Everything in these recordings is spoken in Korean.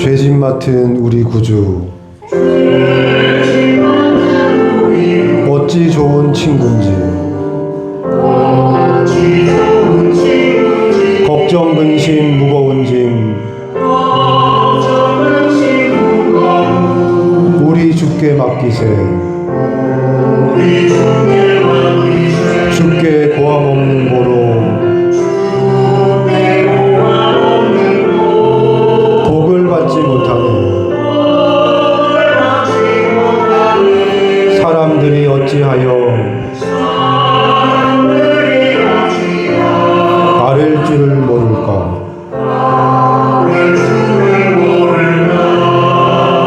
죄짐 맡은 우리 구주, 어찌 좋은 친구인지, 걱정 근심 무거운 짐 우리 주께 맡기세. 주께 고함 없는 고로 복을 받지 못하네. 사람들이 어찌하여 아랠 줄을 모를까.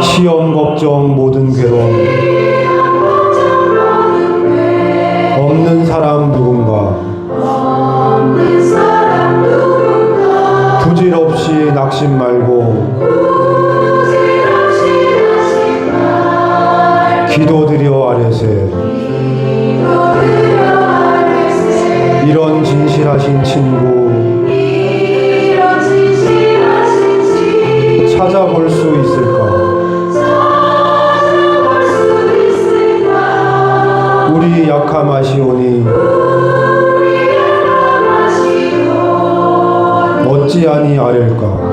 시험 걱정 모든 괴로움 없는 사람 누군가. 부질없이 낙심 말고 기도드려 아뢰세. 이런 진실하신 친구 찾아볼 수 있을까? 우리 약함하시오니 어찌하니 아랠까?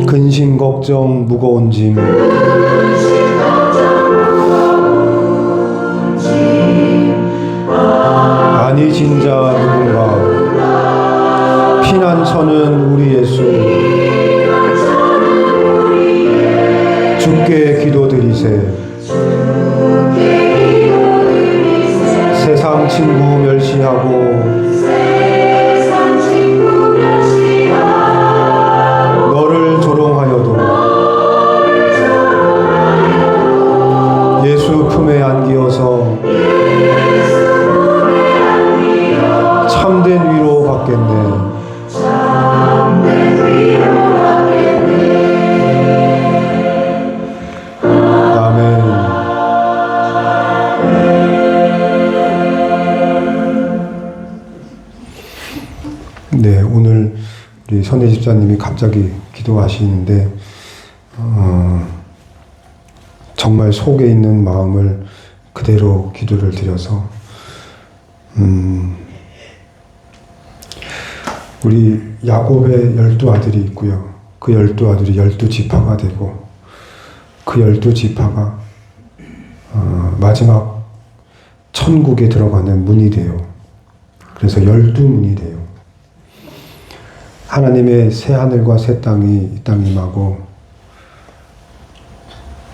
근심 걱정 무거운 짐 아니 진자 누군가. 피난처는 우리 예수. 주께 기도드리세. 세상 친구 멸시하고 너를 조롱하여도 예수 품에 안기어서 참된 위로 받겠네. 아멘. 네, 오늘 우리 선혜 집사님이 갑자기 기도하시는데 정말 속에 있는 마음을 그대로 기도를 드려서 우리 야곱의 12아들이 있고요. 그 12아들이 12지파가 되고 그 12지파가 마지막 천국에 들어가는 문이 돼요. 그래서 12문이 돼요. 하나님의 새 하늘과 새 땅이 이 땅에 임하고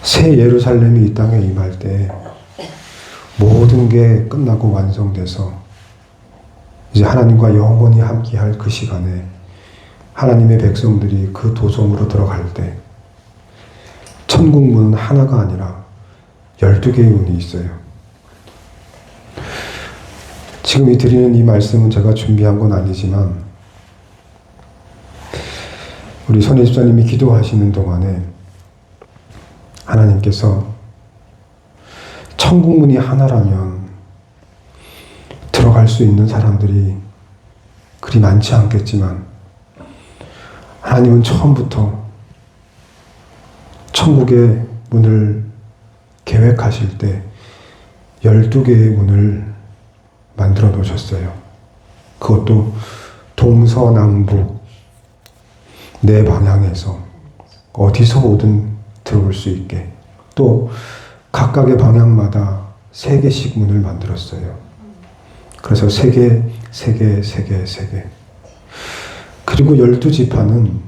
새 예루살렘이 이 땅에 임할 때 모든 게 끝나고 완성돼서 이제 하나님과 영원히 함께할 그 시간에 하나님의 백성들이 그 도성으로 들어갈 때 천국 문은 하나가 아니라 12개의 문이 있어요. 지금 드리는 이 말씀은 제가 준비한 건 아니지만 우리 선혜 집사님이 기도하시는 동안에 하나님께서 천국 문이 하나라면 들어갈 수 있는 사람들이 그리 많지 않겠지만 하나님은 처음부터 천국의 문을 계획하실 때 12개의 문을 만들어 놓으셨어요. 그것도 동서남북 네 방향에서 어디서 오든 들어올 수 있게, 또 각각의 방향마다 3개씩 문을 만들었어요. 그래서 3개, 3개, 3개, 3개. 그리고 12지파는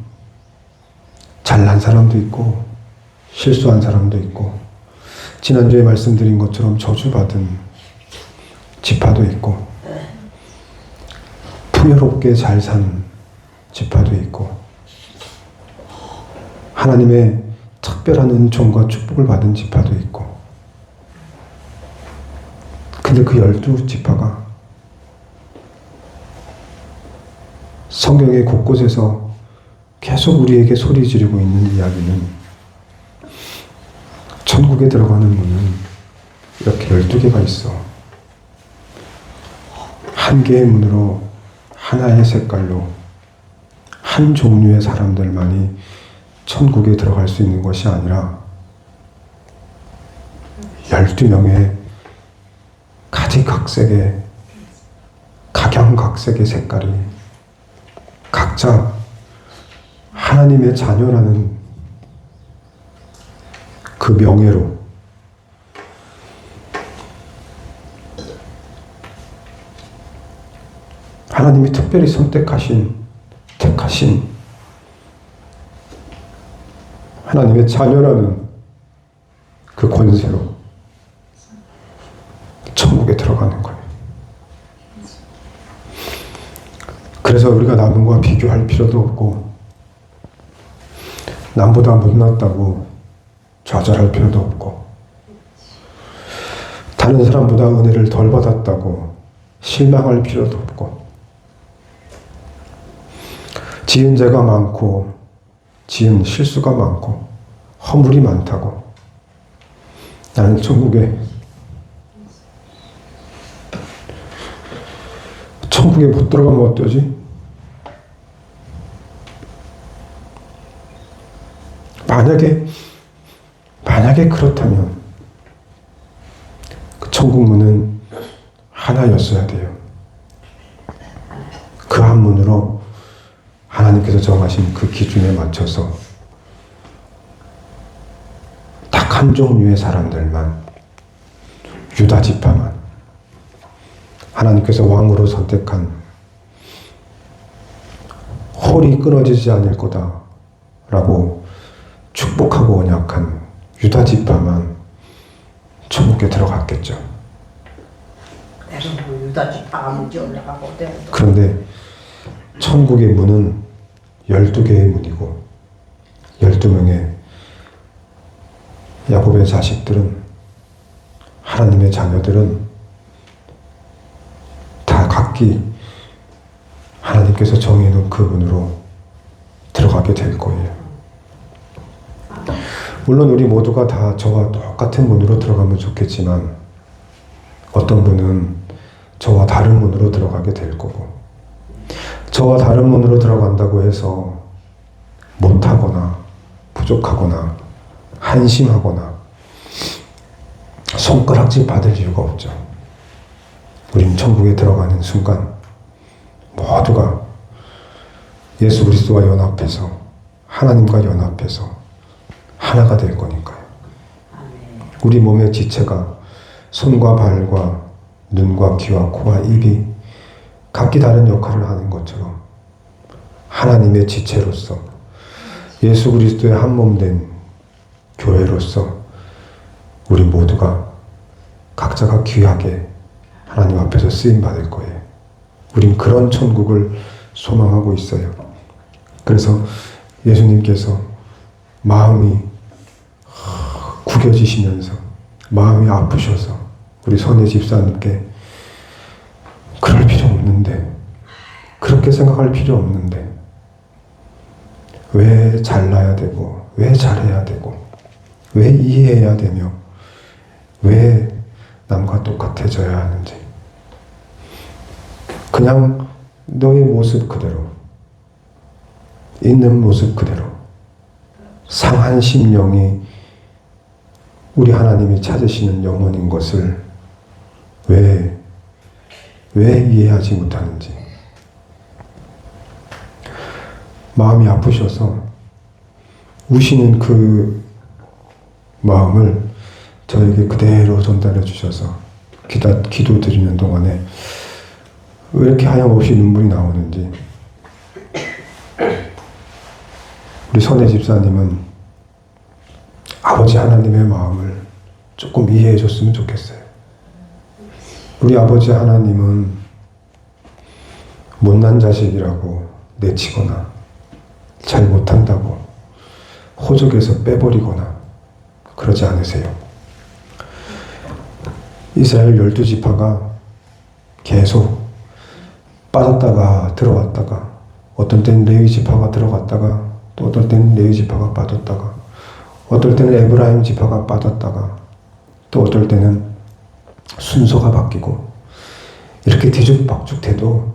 잘난 사람도 있고 실수한 사람도 있고 지난주에 말씀드린 것처럼 저주받은 지파도 있고 풍요롭게 잘 산 지파도 있고 하나님의 특별한 은총과 축복을 받은 지파도 있고 근데 그 12지파가 성경의 곳곳에서 계속 우리에게 소리 지르고 있는 이야기는 천국에 들어가는 문은 이렇게 12개가 있어. 한 개의 문으로 하나의 색깔로 한 종류의 사람들만이 천국에 들어갈 수 있는 것이 아니라 12명의 가지각색의 각양각색의 색깔이 각자 하나님의 자녀라는 그 명예로 하나님이 특별히 택하신 하나님의 자녀라는 그 권세로 천국에 들어가는 거예요. 그래서 우리가 남과 비교할 필요도 없고 남보다 못났다고 좌절할 필요도 없고 다른 사람보다 은혜를 덜 받았다고 실망할 필요도 없고 지은 죄가 많고 지은 실수가 많고 허물이 많다고 나는 천국에 못 들어가면 어떠지? 만약에 그렇다면 그 천국 문은 하나였어야 돼요. 그 한 문으로 하나님께서 정하신 그 기준에 맞춰서 딱 한 종류의 사람들만, 유다 지파만 하나님께서 왕으로 선택한 홀이 끊어지지 않을 거다라고 축복하고 언약한 유다 지파만 천국에 들어갔겠죠. 유다 지파가 먼저 올라가고 그런데 천국의 문은 12개의 문이고 12명의 야곱의 자식들은, 하나님의 자녀들은 다 각기 하나님께서 정해놓은 그 문으로 들어가게 될 거예요. 물론 우리 모두가 다 저와 똑같은 문으로 들어가면 좋겠지만 어떤 분은 저와 다른 문으로 들어가게 될 거고, 저와 다른 문으로 들어간다고 해서 못하거나 부족하거나 한심하거나 손가락질 받을 이유가 없죠. 우린 천국에 들어가는 순간 모두가 예수 그리스도와 연합해서, 하나님과 연합해서 하나가 될 거니까요. 우리 몸의 지체가 손과 발과 눈과 귀와 코와 입이 각기 다른 역할을 하는 것처럼 하나님의 지체로서 예수 그리스도의 한 몸 된 교회로서 우리 모두가 각자가 귀하게 하나님 앞에서 쓰임 받을 거예요. 우린 그런 천국을 소망하고 있어요. 그래서 예수님께서 마음이 구겨지시면서 마음이 아프셔서 우리 선의 집사님께 그럴 필요 없는데, 그렇게 생각할 필요 없는데 왜 잘나야 되고 왜 잘해야 되고 왜 이해해야 되며 왜 남과 똑같아져야 하는지, 그냥 너의 모습 그대로, 있는 모습 그대로 상한 심령이 우리 하나님이 찾으시는 영혼인 것을 왜 이해하지 못하는지, 마음이 아프셔서 우시는 그 마음을 저에게 그대로 전달해 주셔서 기도 드리는 동안에 왜 이렇게 하염없이 눈물이 나오는지, 우리 선혜 집사님은 아버지 하나님의 마음을 조금 이해해 줬으면 좋겠어요. 우리 아버지 하나님은 못난 자식이라고 내치거나 잘 못한다고 호적에서 빼버리거나 그러지 않으세요. 이스라엘 12지파가 계속 빠졌다가 들어왔다가 어떨 때는 레위 지파가 들어갔다가 또 어떨 때는 레위 지파가 빠졌다가 어떨 때는 에브라임 지파가 빠졌다가 또 어떨 때는 순서가 바뀌고 이렇게 뒤죽박죽돼도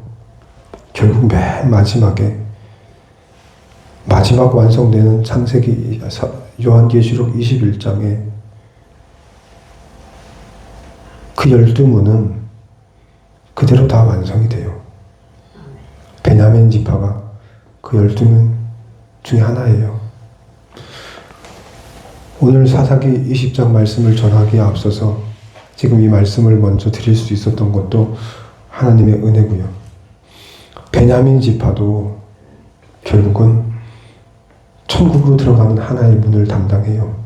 결국 맨 마지막에 마지막 완성되는 창세기 요한계시록 21장에 그 12문은 그대로 다 완성이 돼요. 베냐민 지파가 그 12문 중에 하나예요. 오늘 사사기 20장 말씀을 전하기에 앞서서 지금 이 말씀을 먼저 드릴 수 있었던 것도 하나님의 은혜고요. 베냐민 지파도 결국은 천국으로 들어가는 하나의 문을 담당해요.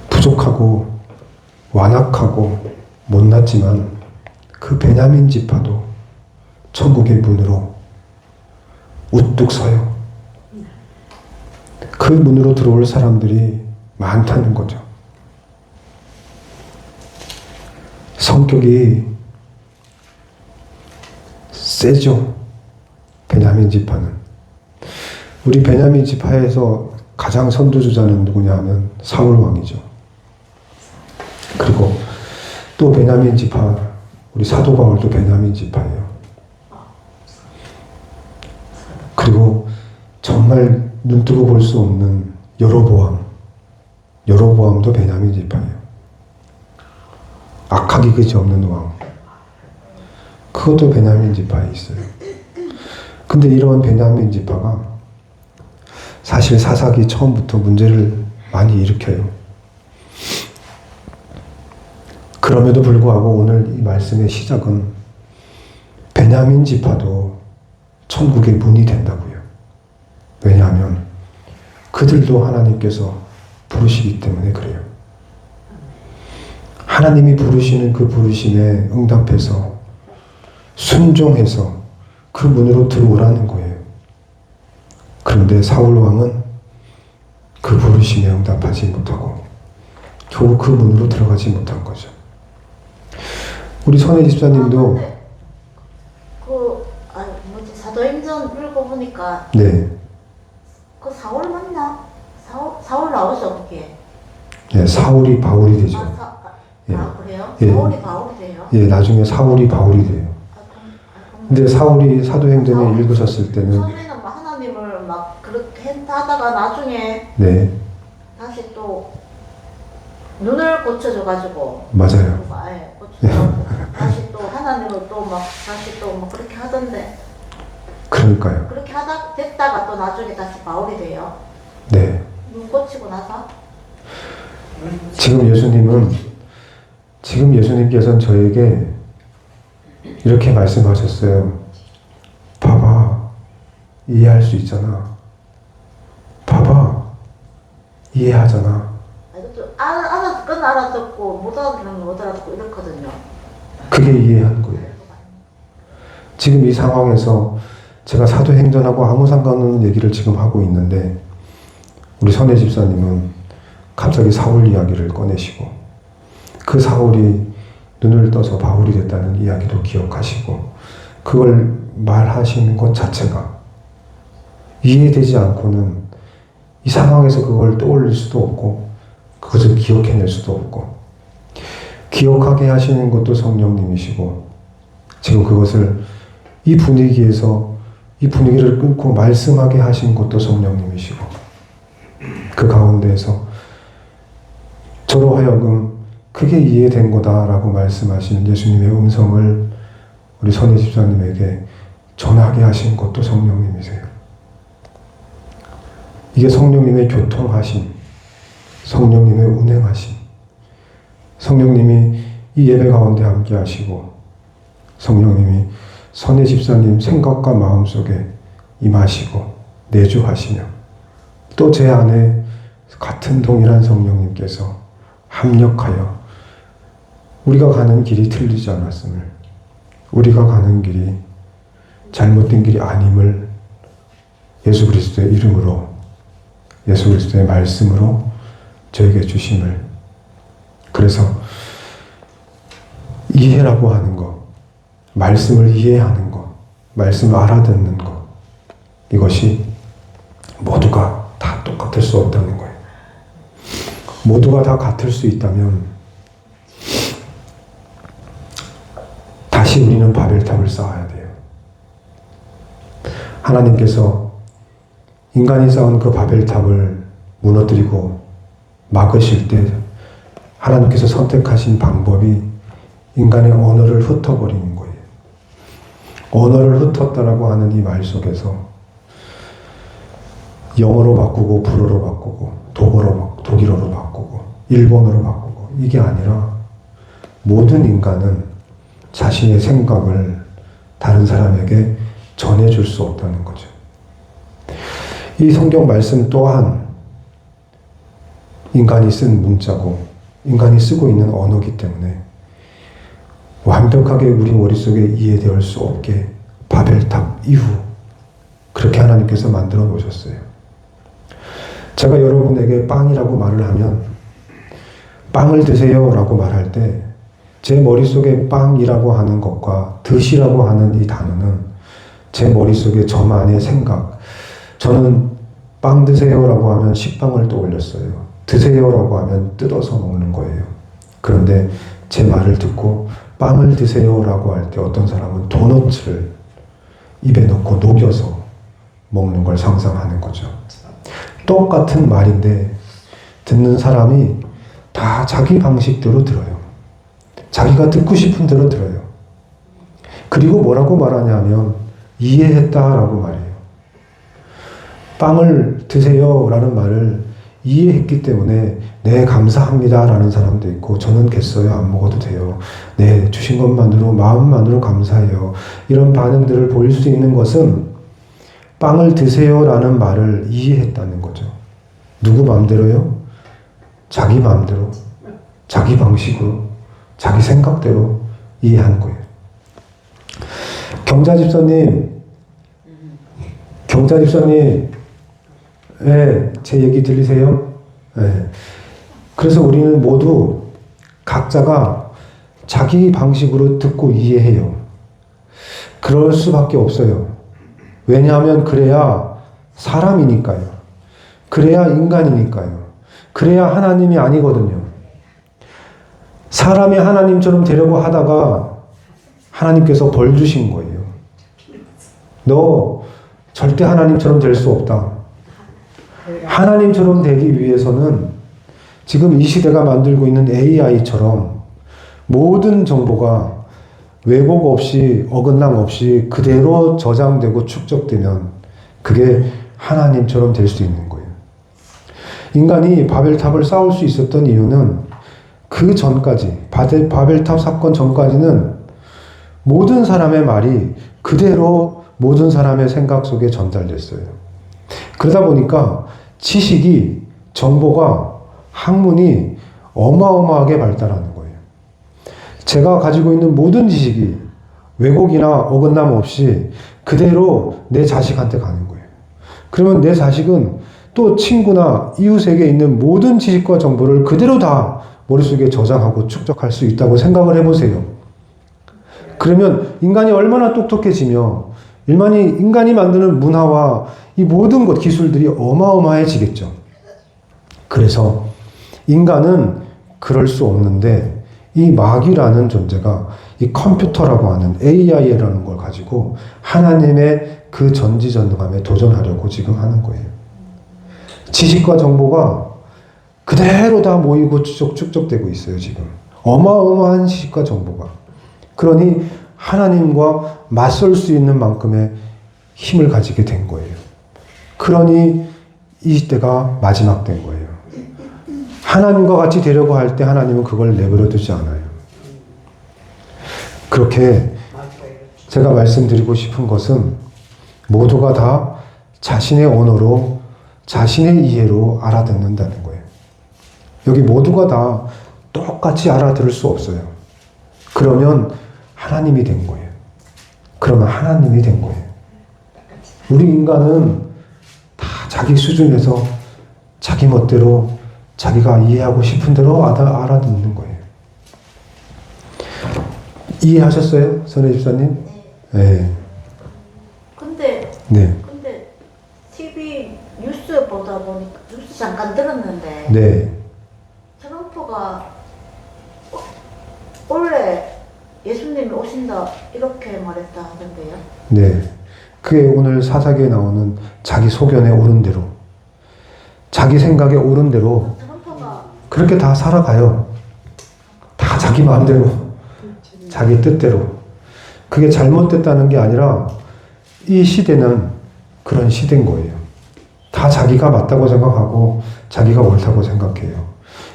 부족하고 완악하고 못났지만 그 베냐민 지파도 천국의 문으로 우뚝 서요. 그 문으로 들어올 사람들이 많다는 거죠. 성격이 세죠. 베냐민 지파는. 우리 베냐민 지파에서 가장 선두주자는 누구냐 하면 사울 왕이죠. 그리고 또 베냐민 지파, 우리 사도 바울도 베냐민 지파예요. 그리고 정말 눈뜨고 볼 수 없는 여로보암도 베냐민 지파예요. 악하기 그지없는 왕. 그것도 베냐민 지파에 있어요. 근데 이러한 베냐민 지파가 사실 사사기 처음부터 문제를 많이 일으켜요. 그럼에도 불구하고 오늘 이 말씀의 시작은 베냐민 지파도 천국의 문이 된다고요. 왜냐하면 그들도 하나님께서 부르시기 때문에 그래요. 하나님이 부르시는 그 부르심에 응답해서 순종해서 그 문으로 들어오라는 거예요. 그런데 사울 왕은 그 부르심에 응답하지 못하고 겨우 그 문으로 들어가지 못한 거죠. 우리 선혜 집사님도 사도행전 읽어보니까 네. 그 사울 맞나? 사울 나오죠 그게? 네, 사울이 바울이 되죠. 그래요? 예. 사울이 바울이 돼요? 예, 나중에 사울이 바울이 돼요. 근데 사울이 사도행전을 읽으셨을 때는 처음에는 막 하나님을 막 그렇게 하다가 나중에 네, 다시 또 눈을 고쳐줘가지고 맞아요. 고쳐서 다시 또 하나님을 또 막 다시 또 막 그렇게 하던데 그러니까요. 그렇게 하다 됐다가 또 나중에 다시 바울이 돼요. 네. 눈 고치고 나서 지금 예수님께서는 저에게 이렇게 말씀하셨어요. 봐봐, 이해할 수 있잖아. 봐봐, 이해하잖아. 알아듣건 알아듣고 못 알아듣는 못 알아듣고 이렇거든요. 그게 이해한 거예요. 지금 이 상황에서 제가 사도행전하고 아무 상관없는 얘기를 지금 하고 있는데 우리 선혜 집사님은 갑자기 사울 이야기를 꺼내시고 그 사울이 눈을 떠서 바울이 됐다는 이야기도 기억하시고 그걸 말하시는 것 자체가 이해되지 않고는 이 상황에서 그걸 떠올릴 수도 없고 그것을 기억해낼 수도 없고 기억하게 하시는 것도 성령님이시고 지금 그것을 이 분위기에서 이 분위기를 끊고 말씀하게 하신 것도 성령님이시고 그 가운데에서 저로 하여금 그게 이해된 거다라고 말씀하시는 예수님의 음성을 우리 선희 집사님에게 전하게 하신 것도 성령님이세요. 이게 성령님의 교통하심, 성령님의 운행하심, 성령님이 이 예배 가운데 함께 하시고 성령님이 선희 집사님 생각과 마음속에 임하시고 내주하시며 또 제 안에 같은 동일한 성령님께서 합력하여 우리가 가는 길이 틀리지 않았음을, 우리가 가는 길이 잘못된 길이 아님을 예수 그리스도의 이름으로, 예수 그리스도의 말씀으로 저에게 주심을 그래서 이해라고 하는 것, 말씀을 이해하는 것, 말씀을 알아듣는 것, 이것이 모두가 다 똑같을 수 없다는 거예요. 모두가 다 같을 수 있다면 다시 우리는 바벨탑을 쌓아야 돼요. 하나님께서 인간이 쌓은 그 바벨탑을 무너뜨리고 막으실 때 하나님께서 선택하신 방법이 인간의 언어를 흩어버리는 거예요. 언어를 흩었다라고 하는 이 말 속에서 영어로 바꾸고 불어로 바꾸고 독일어로 바꾸고 일본어로 바꾸고 이게 아니라 모든 인간은 자신의 생각을 다른 사람에게 전해줄 수 없다는 거죠. 이 성경 말씀 또한 인간이 쓴 문자고 인간이 쓰고 있는 언어이기 때문에 완벽하게 우리 머릿속에 이해될 수 없게 바벨탑 이후 그렇게 하나님께서 만들어 놓으셨어요. 제가 여러분에게 빵이라고 말을 하면 빵을 드세요 라고 말할 때 제 머릿속에 빵이라고 하는 것과 드시라고 하는 이 단어는 제 머릿속에 저만의 생각, 저는 빵 드세요 라고 하면 식빵을 떠올렸어요. 드세요 라고 하면 뜯어서 먹는 거예요. 그런데 제 말을 듣고 빵을 드세요 라고 할 때 어떤 사람은 도넛을 입에 넣고 녹여서 먹는 걸 상상하는 거죠. 똑같은 말인데 듣는 사람이 다 자기 방식대로 들어요. 자기가 듣고 싶은 대로 들어요. 그리고 뭐라고 말하냐면 이해했다라고 말해요. 빵을 드세요 라는 말을 이해했기 때문에 네 감사합니다 라는 사람도 있고 저는 겠어요 안 먹어도 돼요. 네 주신 것만으로 마음만으로 감사해요. 이런 반응들을 보일 수 있는 것은 빵을 드세요 라는 말을 이해했다는 거죠. 누구 마음대로요? 자기 마음대로 자기 방식으로 자기 생각대로 이해하는 거예요. 경자 집사님, 네, 제 얘기 들리세요? 네. 그래서 우리는 모두 각자가 자기 방식으로 듣고 이해해요. 그럴 수밖에 없어요. 왜냐하면 그래야 사람이니까요. 그래야 인간이니까요. 그래야 하나님이 아니거든요. 사람이 하나님처럼 되려고 하다가 하나님께서 벌 주신 거예요. 너 절대 하나님처럼 될 수 없다. 하나님처럼 되기 위해서는 지금 이 시대가 만들고 있는 AI처럼 모든 정보가 왜곡 없이 어긋남 없이 그대로 저장되고 축적되면 그게 하나님처럼 될 수 있는 거예요. 인간이 바벨탑을 쌓을 수 있었던 이유는 그 전까지 바벨탑 사건 전까지는 모든 사람의 말이 그대로 모든 사람의 생각 속에 전달됐어요. 그러다 보니까 지식이 정보가 학문이 어마어마하게 발달하는 거예요. 제가 가지고 있는 모든 지식이 왜곡이나 어긋남 없이 그대로 내 자식한테 가는 거예요. 그러면 내 자식은 또 친구나 이웃에게 있는 모든 지식과 정보를 그대로 다 머릿속에 저장하고 축적할 수 있다고 생각을 해보세요. 그러면 인간이 얼마나 똑똑해지며 인간이 만드는 문화와 이 모든 것 기술들이 어마어마해지겠죠. 그래서 인간은 그럴 수 없는데 이 마귀라는 존재가 이 컴퓨터라고 하는 AI라는 걸 가지고 하나님의 그 전지전능함에 도전하려고 지금 하는 거예요. 지식과 정보가 그대로 다 모이고 축적되고 있어요, 지금. 어마어마한 지식과 정보가. 그러니 하나님과 맞설 수 있는 만큼의 힘을 가지게 된 거예요. 그러니 이 시대가 마지막 된 거예요. 하나님과 같이 되려고 할 때 하나님은 그걸 내버려 두지 않아요. 그렇게 제가 말씀드리고 싶은 것은 모두가 다 자신의 언어로 자신의 이해로 알아듣는다는 거예요. 여기 모두가 다 똑같이 알아들을 수 없어요. 그러면 하나님이 된 거예요. 그러면 하나님이 된 거예요. 우리 인간은 다 자기 수준에서 자기 멋대로 자기가 이해하고 싶은 대로 알아듣는 거예요. 이해하셨어요? 선혜 집사님? 네. 네. 근데 TV 뉴스 보다 보니까 뉴스 잠깐 들었는데 네. 트럼프가 원래 예수님이 오신다 이렇게 말했다 하던데요. 네. 그게 오늘 사사기에 나오는 자기 소견에 옳은 대로, 자기 생각에 옳은 대로 트럼프가 그렇게 다 살아가요. 다 자기 마음대로, 자기 뜻대로. 그게 잘못됐다는 게 아니라 이 시대는 그런 시대인 거예요. 다 자기가 맞다고 생각하고 자기가 옳다고 생각해요.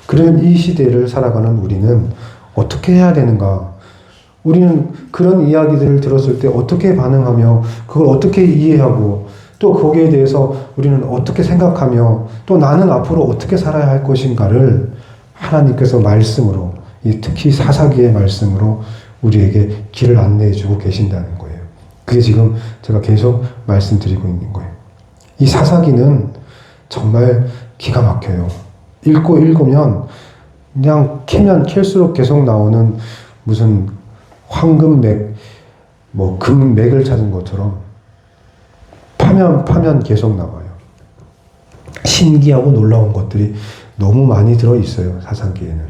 그런 이 시대를 살아가는 우리는 어떻게 해야 되는가? 우리는 그런 이야기들을 들었을 때 어떻게 반응하며 그걸 어떻게 이해하고 또 거기에 대해서 우리는 어떻게 생각하며 또 나는 앞으로 어떻게 살아야 할 것인가를 하나님께서 말씀으로, 특히 사사기의 말씀으로 우리에게 길을 안내해 주고 계신다는 거예요. 그게 지금 제가 계속 말씀드리고 있는 거예요. 이 사사기는 정말 기가 막혀요. 읽으면 그냥 캐면 캘수록 계속 나오는 무슨 황금맥, 금맥을 찾은 것처럼 파면 계속 나와요. 신기하고 놀라운 것들이 너무 많이 들어있어요. 사사기에는.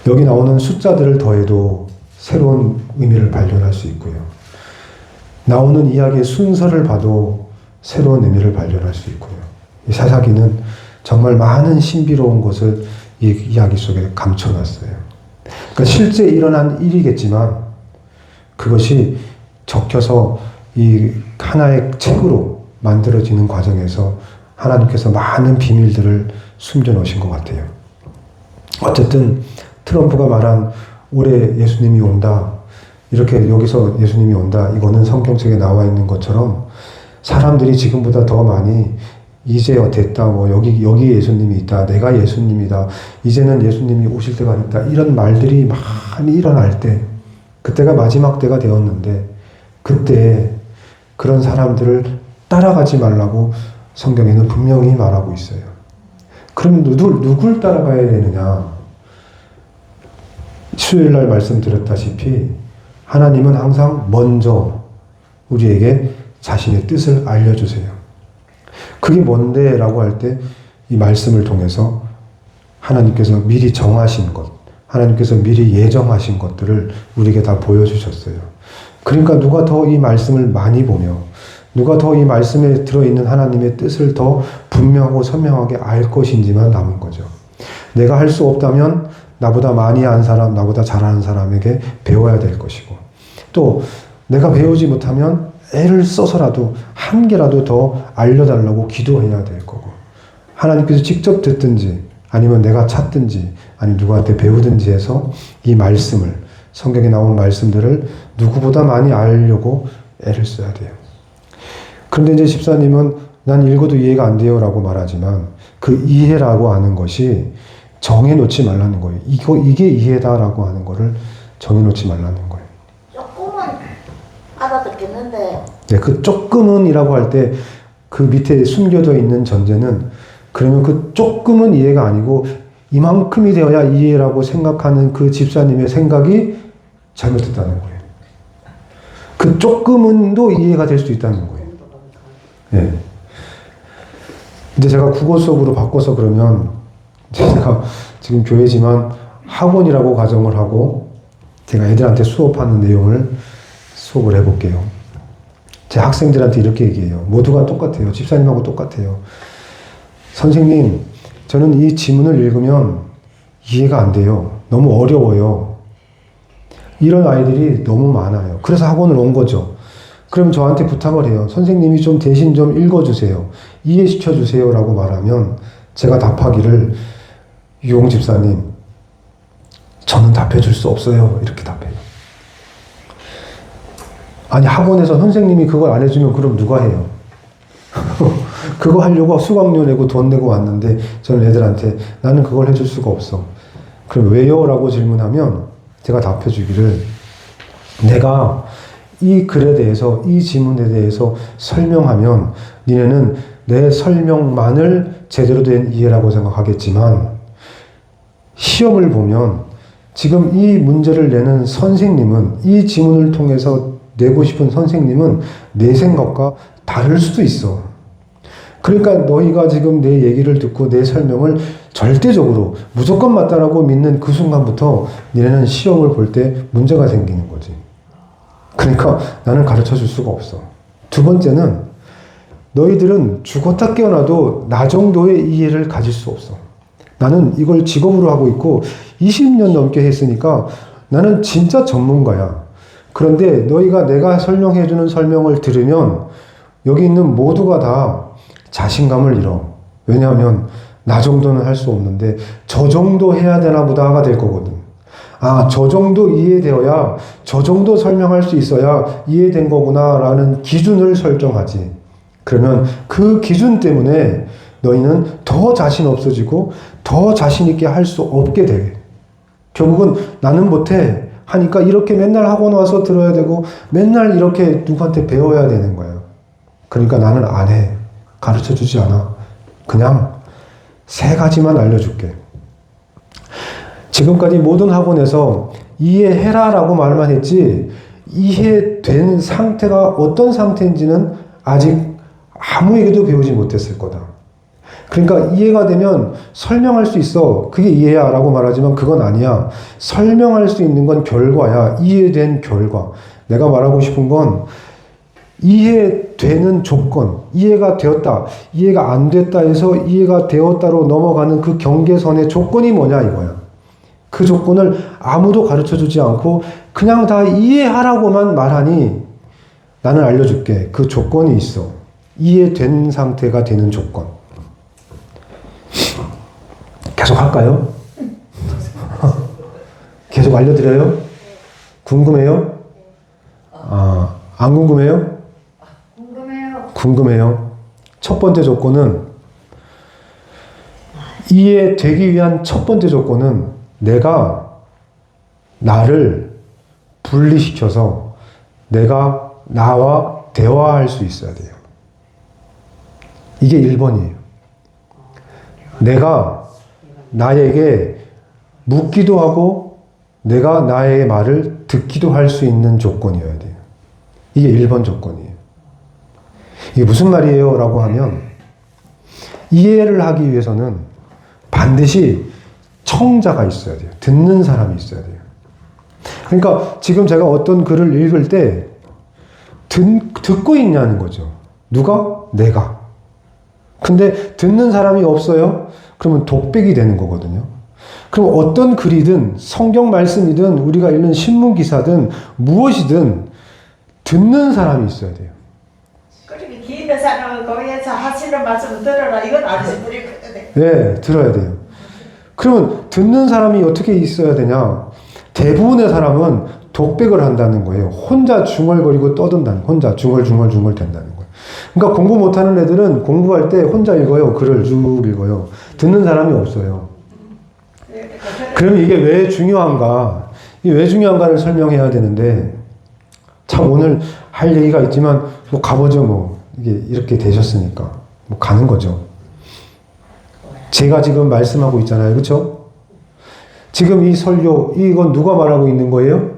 여기 나오는 숫자들을 더해도 새로운 의미를 발견할 수 있고요. 나오는 이야기의 순서를 봐도 새로운 의미를 발견할 수 있고요. 이 사사기는 정말 많은 신비로운 것을 이 이야기 속에 감춰놨어요. 그러니까 실제 일어난 일이겠지만 그것이 적혀서 이 하나의 책으로 만들어지는 과정에서 하나님께서 많은 비밀들을 숨겨놓으신 것 같아요. 어쨌든 트럼프가 말한 올해 예수님이 온다, 이렇게 여기서 예수님이 온다, 이거는 성경책에 나와 있는 것처럼 사람들이 지금보다 더 많이 이제 됐다, 여기 예수님이 있다, 내가 예수님이다, 이제는 예수님이 오실 때가 됐다, 이런 말들이 많이 일어날 때, 그때가 마지막 때가 되었는데 그때 그런 사람들을 따라가지 말라고 성경에는 분명히 말하고 있어요. 그럼 누굴 따라가야 되느냐? 수요일날 말씀드렸다시피 하나님은 항상 먼저 우리에게 자신의 뜻을 알려주세요. 그게 뭔데? 라고 할 때 이 말씀을 통해서 하나님께서 미리 정하신 것, 하나님께서 미리 예정하신 것들을 우리에게 다 보여주셨어요. 그러니까 누가 더 이 말씀을 많이 보며 누가 더 이 말씀에 들어있는 하나님의 뜻을 더 분명하고 선명하게 알 것인지만 남은 거죠. 내가 할 수 없다면 나보다 많이 안 사람, 나보다 잘하는 사람에게 배워야 될 것이고, 또 내가 배우지 못하면 애를 써서라도 한 개라도 더 알려달라고 기도해야 될 거고, 하나님께서 직접 듣든지 아니면 내가 찾든지 아니면 누구한테 배우든지 해서 이 말씀을, 성경에 나온 말씀들을 누구보다 많이 알려고 애를 써야 돼요. 그런데 이제 집사님은 난 읽어도 이해가 안 돼요 라고 말하지만 그 이해라고 하는 것이 정해놓지 말라는 거예요. 이게 이해다라고 하는 거를 정해놓지 말라는 거예요. 조금은 알아듣겠는데. 네, 그 조금은이라고 할 때 그 밑에 숨겨져 있는 전제는, 그러면 그 조금은 이해가 아니고 이만큼이 되어야 이해라고 생각하는 그 집사님의 생각이 잘못됐다는 거예요. 그 조금은도 이해가 될 수 있다는 거예요. 네. 이제 제가 국어 수업으로 바꿔서 그러면, 제가 지금 교회지만 학원이라고 가정을 하고 제가 애들한테 수업하는 내용을 수업을 해볼게요. 제 학생들한테 이렇게 얘기해요. 모두가 똑같아요. 집사님하고 똑같아요. 선생님, 저는 이 지문을 읽으면 이해가 안 돼요. 너무 어려워요. 이런 아이들이 너무 많아요. 그래서 학원을 온 거죠. 그럼 저한테 부탁을 해요. 선생님이 좀 대신 좀 읽어주세요. 이해시켜주세요. 라고 말하면 제가 답하기를, 유용 집사님, 저는 답해줄 수 없어요. 이렇게 답해요. 아니, 학원에서 선생님이 그걸 안 해주면 그럼 누가 해요? 그거 하려고 수강료 내고 돈 내고 왔는데 저는 애들한테 나는 그걸 해줄 수가 없어. 그럼 왜요? 라고 질문하면 제가 답해주기를, 내가 이 글에 대해서, 이 지문에 대해서 설명하면 니네는 내 설명만을 제대로 된 이해라고 생각하겠지만 시험을 보면 지금 이 문제를 내는 선생님은 이 지문을 통해서 내고 싶은 선생님은 내 생각과 다를 수도 있어. 그러니까 너희가 지금 내 얘기를 듣고 내 설명을 절대적으로 무조건 맞다라고 믿는 그 순간부터 너네는 시험을 볼 때 문제가 생기는 거지. 그러니까 나는 가르쳐 줄 수가 없어. 두 번째는 너희들은 죽었다 깨어나도 나 정도의 이해를 가질 수 없어. 나는 이걸 직업으로 하고 있고 20년 넘게 했으니까 나는 진짜 전문가야. 그런데 너희가 내가 설명해주는 설명을 들으면 여기 있는 모두가 다 자신감을 잃어. 왜냐하면 나 정도는 할 수 없는데 저 정도 해야 되나 보다가 될 거거든. 아, 저 정도 이해되어야 저 정도 설명할 수 있어야 이해된 거구나 라는 기준을 설정하지. 그러면 그 기준 때문에 너희는 더 자신 없어지고 더 자신 있게 할 수 없게 돼. 결국은 나는 못해 하니까 이렇게 맨날 학원 와서 들어야 되고 맨날 이렇게 누구한테 배워야 되는 거야. 그러니까 나는 안 해. 가르쳐 주지 않아. 그냥 세 가지만 알려줄게. 지금까지 모든 학원에서 이해해라라고 말만 했지 이해된 상태가 어떤 상태인지는 아직 아무에게도 배우지 못했을 거다. 그러니까 이해가 되면 설명할 수 있어. 그게 이해야 라고 말하지만 그건 아니야. 설명할 수 있는 건 결과야. 이해된 결과. 내가 말하고 싶은 건 이해되는 조건, 이해가 되었다, 이해가 안 됐다 해서 이해가 되었다로 넘어가는 그 경계선의 조건이 뭐냐 이거야. 그 조건을 아무도 가르쳐 주지 않고 그냥 다 이해하라고만 말하니 나는 알려줄게. 그 조건이 있어. 이해된 상태가 되는 조건. 계속 할까요? 계속 알려드려요? 궁금해요? 아, 안 궁금해요? 궁금해요. 첫 번째 조건은 이해되기 위한 첫 번째 조건은 내가 나를 분리시켜서 내가 나와 대화할 수 있어야 돼요. 이게 1번이에요. 내가 나에게 묻기도 하고 내가 나의 말을 듣기도 할 수 있는 조건이어야 돼요. 이게 1번 조건이에요. 이게 무슨 말이에요? 라고 하면 이해를 하기 위해서는 반드시 청자가 있어야 돼요. 듣는 사람이 있어야 돼요. 그러니까 지금 제가 어떤 글을 읽을 때 듣고 있냐는 거죠. 누가? 내가. 근데 듣는 사람이 없어요? 그러면 독백이 되는 거거든요. 그럼 어떤 글이든 성경 말씀이든 우리가 읽는 신문 기사든 무엇이든 듣는 사람이 있어야 돼요. 그렇게 긴 사람은 거기에서 하시는 말씀 들어라. 이건 아니지. 우리 네, 들어야 돼요. 그러면 듣는 사람이 어떻게 있어야 되냐? 대부분의 사람은 독백을 한다는 거예요. 혼자 중얼거리고 떠든다는, 혼자 중얼중얼 된다는 거예요. 그러니까 공부 못하는 애들은 공부할 때 혼자 읽어요. 글을 쭉 읽어요. 듣는 사람이 없어요. 그러면 이게 왜 중요한가? 이게 왜 중요한가를 설명해야 되는데, 참 오늘 할 얘기가 있지만, 뭐 가보죠, 뭐. 이게 이렇게 되셨으니까. 뭐 가는 거죠. 제가 지금 말씀하고 있잖아요. 그쵸? 지금 이 설교, 이건 누가 말하고 있는 거예요?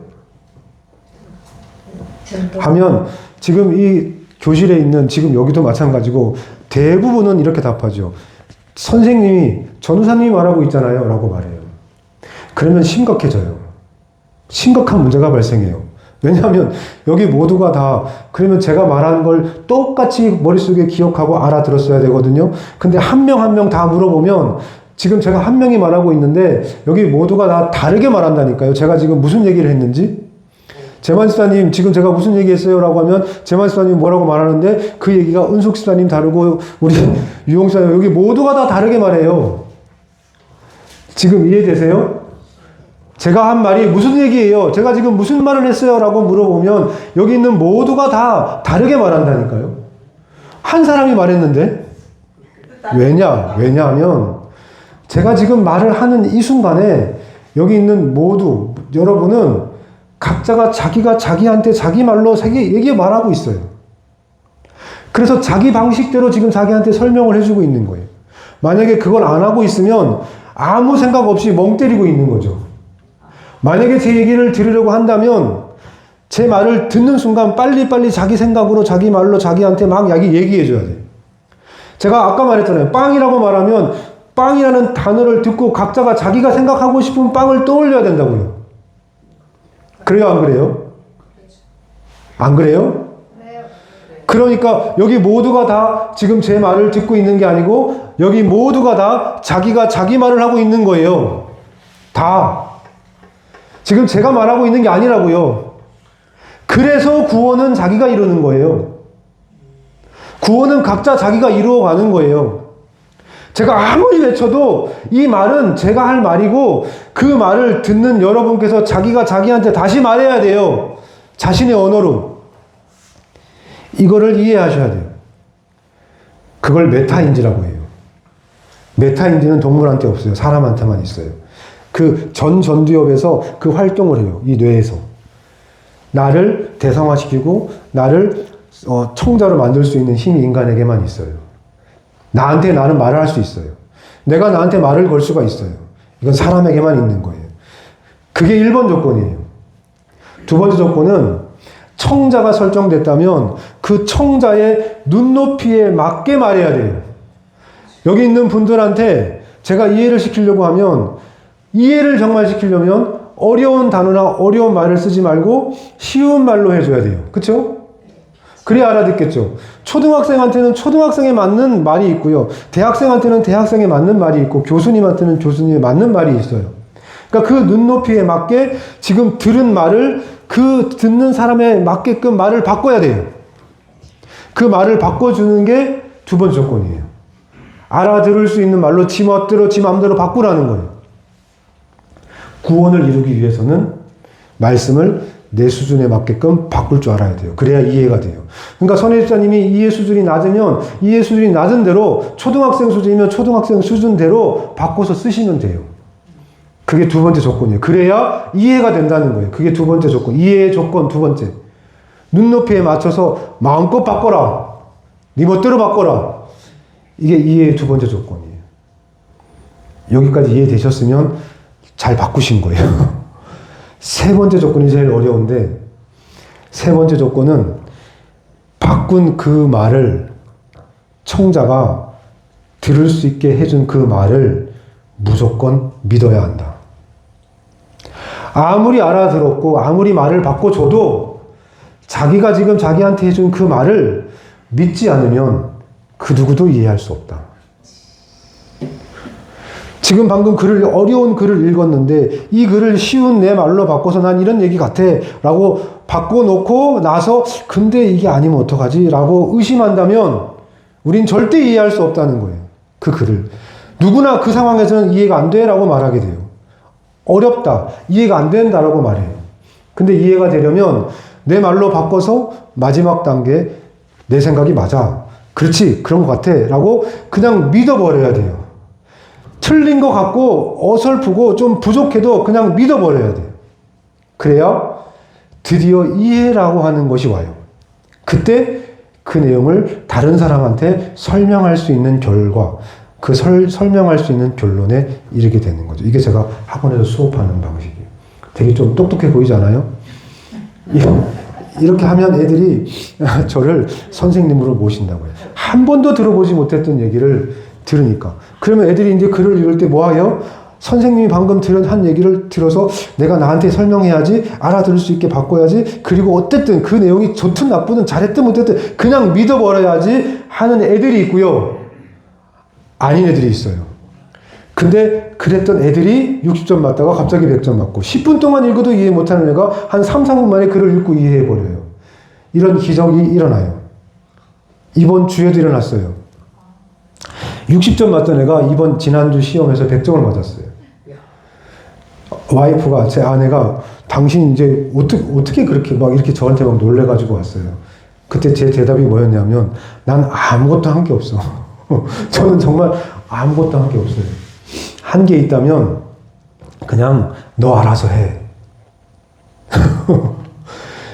하면, 지금 이 교실에 있는, 지금 여기도 마찬가지고, 대부분은 이렇게 답하죠. 선생님이, 전우사님이 말하고 있잖아요. 라고 말해요. 그러면 심각해져요. 심각한 문제가 발생해요. 왜냐하면 여기 모두가 다 그러면 제가 말한 걸 똑같이 머릿속에 기억하고 알아들었어야 되거든요. 근데 한 명 한 명 다 물어보면 지금 제가 한 명이 말하고 있는데 여기 모두가 다 다르게 말한다니까요. 제가 지금 무슨 얘기를 했는지. 재만 집사님 지금 제가 무슨 얘기했어요? 라고 하면 재만 집사님 뭐라고 말하는데 그 얘기가 은숙 집사님 다르고 우리 유용 집사님 여기 모두가 다 다르게 말해요. 지금 이해되세요? 제가 한 말이 무슨 얘기예요? 제가 지금 무슨 말을 했어요? 라고 물어보면 여기 있는 모두가 다 다르게 말한다니까요. 한 사람이 말했는데 왜냐하면 제가 지금 말을 하는 이 순간에 여기 있는 모두 여러분은 각자가 자기가 자기한테 자기 말로 얘기 말하고 있어요. 그래서 자기 방식대로 지금 자기한테 설명을 해주고 있는 거예요. 만약에 그걸 안 하고 있으면 아무 생각 없이 멍 때리고 있는 거죠. 만약에 제 얘기를 들으려고 한다면 제 말을 듣는 순간 빨리빨리 자기 생각으로 자기 말로 자기한테 막 얘기해 줘야 돼요. 제가 아까 말했잖아요. 빵이라고 말하면 빵이라는 단어를 듣고 각자가 자기가 생각하고 싶은 빵을 떠올려야 된다고요. 그래요, 안 그래요? 안 그래요? 그러니까 여기 모두가 다 지금 제 말을 듣고 있는 게 아니고 여기 모두가 다 자기가 자기 말을 하고 있는 거예요. 다. 지금 제가 말하고 있는 게 아니라고요. 그래서 구원은 자기가 이루는 거예요. 구원은 각자 자기가 이루어가는 거예요. 제가 아무리 외쳐도 이 말은 제가 할 말이고 그 말을 듣는 여러분께서 자기가 자기한테 다시 말해야 돼요. 자신의 언어로. 이거를 이해하셔야 돼요. 그걸 메타인지라고 해요. 메타인지는 동물한테 없어요. 사람한테만 있어요. 그 전두엽에서 그 활동을 해요. 이 뇌에서. 나를 대성화시키고 나를 청자로 만들 수 있는 힘이 인간에게만 있어요. 나한테 나는 말을 할 수 있어요. 내가 나한테 말을 걸 수가 있어요. 이건 사람에게만 있는 거예요. 그게 1번 조건이에요. 두 번째 조건은 청자가 설정됐다면 그 청자의 눈높이에 맞게 말해야 돼요. 여기 있는 분들한테 제가 이해를 시키려고 하면 이해를 정말 시키려면 어려운 단어나 어려운 말을 쓰지 말고 쉬운 말로 해줘야 돼요. 그쵸? 그래야 알아듣겠죠. 초등학생한테는 초등학생에 맞는 말이 있고요. 대학생한테는 대학생에 맞는 말이 있고 교수님한테는 교수님에 맞는 말이 있어요. 그러니까 그 눈높이에 맞게 지금 들은 말을 그 듣는 사람에 맞게끔 말을 바꿔야 돼요. 그 말을 바꿔주는 게 두 번째 조건이에요. 알아들을 수 있는 말로 지 멋대로 지 마음대로 바꾸라는 거예요. 구원을 이루기 위해서는 말씀을 내 수준에 맞게끔 바꿀 줄 알아야 돼요. 그래야 이해가 돼요. 그러니까 선혜집사님이 이해 수준이 낮으면 이해 수준이 낮은 대로 초등학생 수준이면 초등학생 수준대로 바꿔서 쓰시면 돼요. 그게 두 번째 조건이에요. 그래야 이해가 된다는 거예요. 그게 두 번째 조건. 이해의 조건 두 번째. 눈높이에 맞춰서 마음껏 바꿔라. 네 멋대로 바꿔라. 이게 이해의 두 번째 조건이에요. 여기까지 이해되셨으면 잘 바꾸신 거예요. 세 번째 조건이 제일 어려운데 세 번째 조건은 바꾼 그 말을 청자가 들을 수 있게 해준 그 말을 무조건 믿어야 한다. 아무리 알아들었고 아무리 말을 바꿔줘도 자기가 지금 자기한테 해준 그 말을 믿지 않으면 그 누구도 이해할 수 없다. 지금 방금 어려운 글을 읽었는데 이 글을 쉬운 내 말로 바꿔서 난 이런 얘기 같아 라고 바꿔놓고 나서 근데 이게 아니면 어떡하지? 라고 의심한다면 우린 절대 이해할 수 없다는 거예요. 그 글을. 누구나 그 상황에서는 이해가 안 돼 라고 말하게 돼요. 어렵다. 이해가 안 된다라고 말해요. 근데 이해가 되려면 내 말로 바꿔서 마지막 단계 내 생각이 맞아. 그렇지. 그런 것 같아. 라고 그냥 믿어버려야 돼요. 틀린 것 같고 어설프고 좀 부족해도 그냥 믿어버려야 돼요. 그래야 드디어 이해라고 하는 것이 와요. 그때 그 내용을 다른 사람한테 설명할 수 있는 결과, 그 설명할 수 있는 결론에 이르게 되는 거죠. 이게 제가 학원에서 수업하는 방식이에요. 되게 좀 똑똑해 보이지 않아요? 이렇게 하면 애들이 저를 선생님으로 모신다고요. 한 번도 들어보지 못했던 얘기를 들으니까. 그러면 애들이 이제 글을 읽을 때 뭐 해요? 선생님이 방금 한 얘기를 들어서 내가 나한테 설명해야지, 알아들을 수 있게 바꿔야지, 그리고 어쨌든 그 내용이 좋든 나쁘든 잘했든 못했든 그냥 믿어버려야지 하는 애들이 있고요. 아닌 애들이 있어요. 근데 그랬던 애들이 60점 맞다가 갑자기 100점 맞고 10분 동안 읽어도 이해 못하는 애가 한 3, 4분 만에 글을 읽고 이해해버려요. 이런 기적이 일어나요. 이번 주에도 일어났어요. 60점 맞던 애가 지난주 시험에서 100점을 맞았어요. 와이프가, 제 아내가 당신 이제 어떻게 그렇게 막 이렇게 저한테 막 놀래가지고 왔어요. 그때 제 대답이 뭐였냐면 난 아무것도 한 게 없어. 저는 정말 아무것도 한 게 없어요. 한 게 있다면 그냥 너 알아서 해.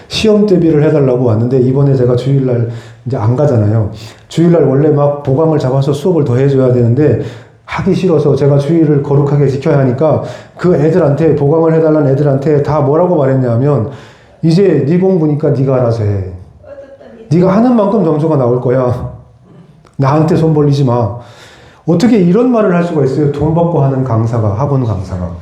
시험 대비를 해달라고 왔는데 이번에 제가 주일날 이제 안 가잖아요. 주일날 원래 막 보강을 잡아서 수업을 더 해줘야 되는데 하기 싫어서 제가 주일을 거룩하게 지켜야 하니까 그 애들한테 보강을 해달라는 애들한테 다 뭐라고 말했냐면 이제 네 공부니까 네가 알아서 해. 네가 하는 만큼 점수가 나올 거야. 나한테 손 벌리지 마. 어떻게 이런 말을 할 수가 있어요? 돈 받고 하는 강사가, 학원 강사가.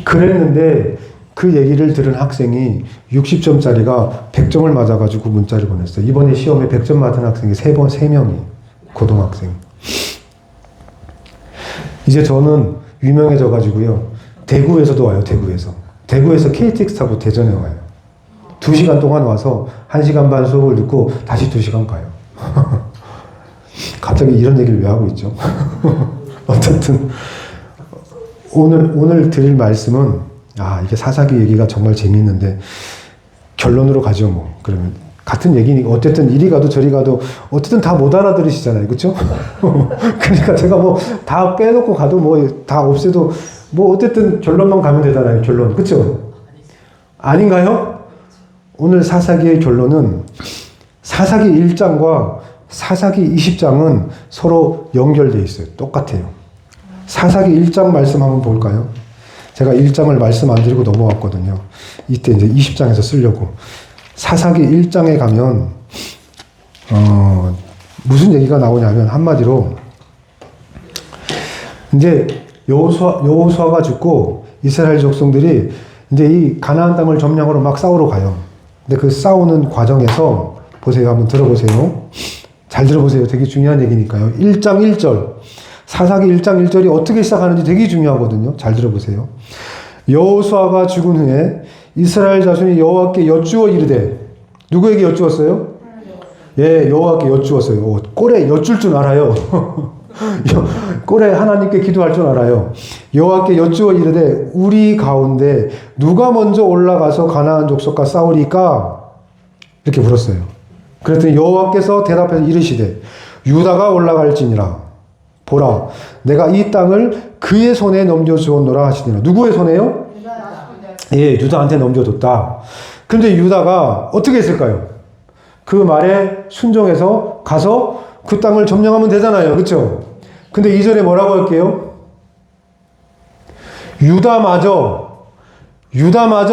그랬는데 그 얘기를 들은 학생이 60점짜리가 100점을 맞아가지고 문자를 보냈어요. 이번에 시험에 100점 맞은 학생이 3명이 고등학생. 이제 저는 유명해져가지고요. 대구에서도 와요. 대구에서 KTX 타고 대전에 와요. 2시간 동안 와서 1시간 반 수업을 듣고 다시 2시간 가요. 갑자기 이런 얘기를 왜 하고 있죠? 어쨌든 오늘 드릴 말씀은 이게 사사기 얘기가 정말 재미있는데 결론으로 가죠 뭐. 그러면 같은 얘기니까 어쨌든 이리 가도 저리 가도 어쨌든 다 못 알아들으시잖아요. 그렇죠? 그러니까 제가 뭐 다 빼놓고 가도 뭐 다 없애도 뭐 어쨌든 결론만 가면 되잖아요. 결론. 그렇죠? 아닌가요? 오늘 사사기의 결론은 사사기 1장과 사사기 20장은 서로 연결되어 있어요. 똑같아요. 사사기 1장 말씀 한번 볼까요? 제가 1장을 말씀 안 드리고 넘어왔거든요. 이때 이제 20장에서 쓰려고. 사사기 1장에 가면, 무슨 얘기가 나오냐면, 한마디로, 이제 여호수아가 죽고 이스라엘 족속들이 이제 이 가나안 땅을 점령하러 막 싸우러 가요. 근데 그 싸우는 과정에서, 보세요. 한번 들어보세요. 잘 들어보세요. 되게 중요한 얘기니까요. 1장 1절. 사사기 1장 1절이 어떻게 시작하는지 되게 중요하거든요. 잘 들어보세요. 여호수아가 죽은 후에 이스라엘 자손이 여호와께 여쭈어 이르되 누구에게 여쭈었어요? 예, 여호와께 여쭈었어요. 꼴에 여쭐 줄 알아요. 꼴에 하나님께 기도할 줄 알아요. 여호와께 여쭈어 이르되 우리 가운데 누가 먼저 올라가서 가나안 족속과 싸우리까? 이렇게 물었어요. 그랬더니 여호와께서 대답해서 이르시되 유다가 올라갈지니라. 보라, 내가 이 땅을 그의 손에 넘겨주었노라 하시니라. 누구의 손에요? 예, 유다한테 넘겨줬다. 근데 유다가 어떻게 했을까요? 그 말에 순종해서 가서 그 땅을 점령하면 되잖아요. 그렇죠? 근데 2절에 뭐라고 할게요? 유다마저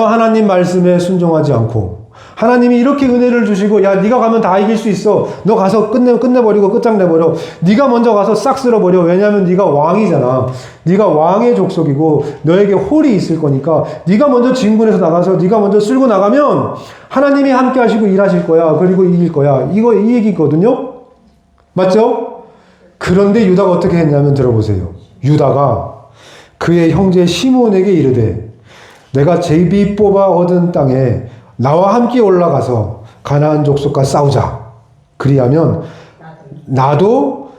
하나님 말씀에 순종하지 않고 하나님이 이렇게 은혜를 주시고 야 네가 가면 다 이길 수 있어. 너 가서 끝내버리고 끝장내버려. 네가 먼저 가서 싹 쓸어버려. 왜냐하면 네가 왕이잖아. 네가 왕의 족속이고 너에게 홀이 있을 거니까 네가 먼저 진군해서 나가서 네가 먼저 쓸고 나가면 하나님이 함께 하시고 일하실 거야. 그리고 이길 거야. 이 얘기거든요. 맞죠? 그런데 유다가 어떻게 했냐면 들어보세요. 유다가 그의 형제 시므온에게 이르되 내가 제비 뽑아 얻은 땅에 나와 함께 올라가서 가나안 족속과 싸우자. 그리하면 나도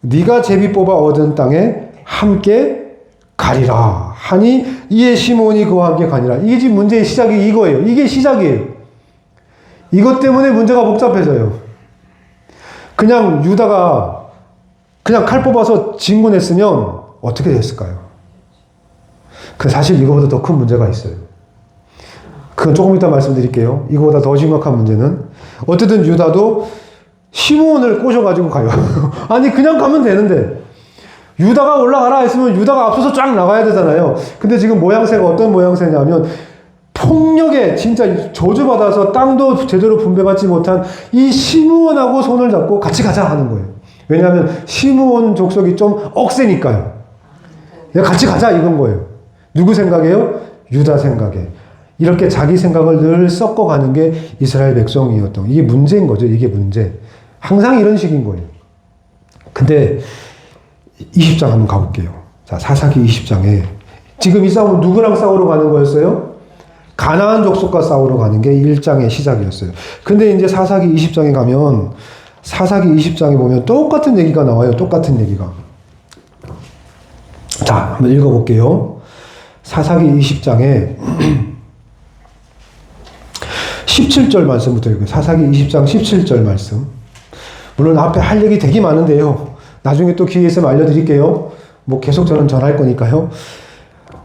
네가 제비 뽑아 얻은 땅에 함께 가리라 하니 이에 시므온이 그와 함께 가니라. 이게 지금 문제의 시작이 이거예요. 이게 시작이에요. 이것 때문에 문제가 복잡해져요. 그냥 유다가 그냥 칼 뽑아서 진군했으면 어떻게 됐을까요? 사실 이거보다 더 큰 문제가 있어요. 그건 조금 이따 말씀드릴게요. 이거보다 더 심각한 문제는 어쨌든 유다도 시므온을 꼬셔가지고 가요. 아니 그냥 가면 되는데 유다가 올라가라 했으면 유다가 앞서서 쫙 나가야 되잖아요. 근데 지금 모양새가 어떤 모양새냐면 폭력에 진짜 저주받아서 땅도 제대로 분배받지 못한 이 시므온하고 손을 잡고 같이 가자 하는 거예요. 왜냐하면 시므온 족속이 좀 억세니까요. 같이 가자 이건 거예요. 누구 생각이에요? 유다 생각에. 이렇게 자기 생각을 늘 섞어가는 게 이스라엘 백성이었던 이게 문제인 거죠. 이게 문제. 항상 이런 식인 거예요. 근데 20장 한번 가볼게요. 자, 사사기 20장에 지금 이 싸움은 누구랑 싸우러 가는 거였어요? 가나안 족속과 싸우러 가는 게 1장의 시작이었어요. 근데 이제 사사기 20장에 가면 사사기 20장에 보면 똑같은 얘기가 나와요. 똑같은 얘기가. 자, 한번 읽어볼게요. 사사기 20장에 17절 말씀부터 읽어요. 사사기 20장 17절 말씀. 물론 앞에 할 얘기 되게 많은데요. 나중에 또 기회 있으면 알려드릴게요. 뭐 계속 저는 전할 거니까요.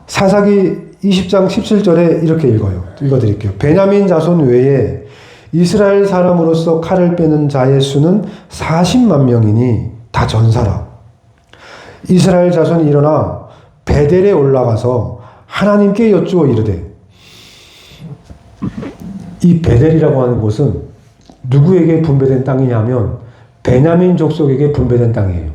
사사기 20장 17절에 이렇게 읽어요. 읽어드릴게요. 베냐민 자손 외에 이스라엘 사람으로서 칼을 빼는 자의 수는 40만 명이니 다 전사라. 이스라엘 자손이 일어나 베델에 올라가서 하나님께 여쭈어 이르되, 이 베델이라고 하는 곳은 누구에게 분배된 땅이냐면 베냐민 족속에게 분배된 땅이에요.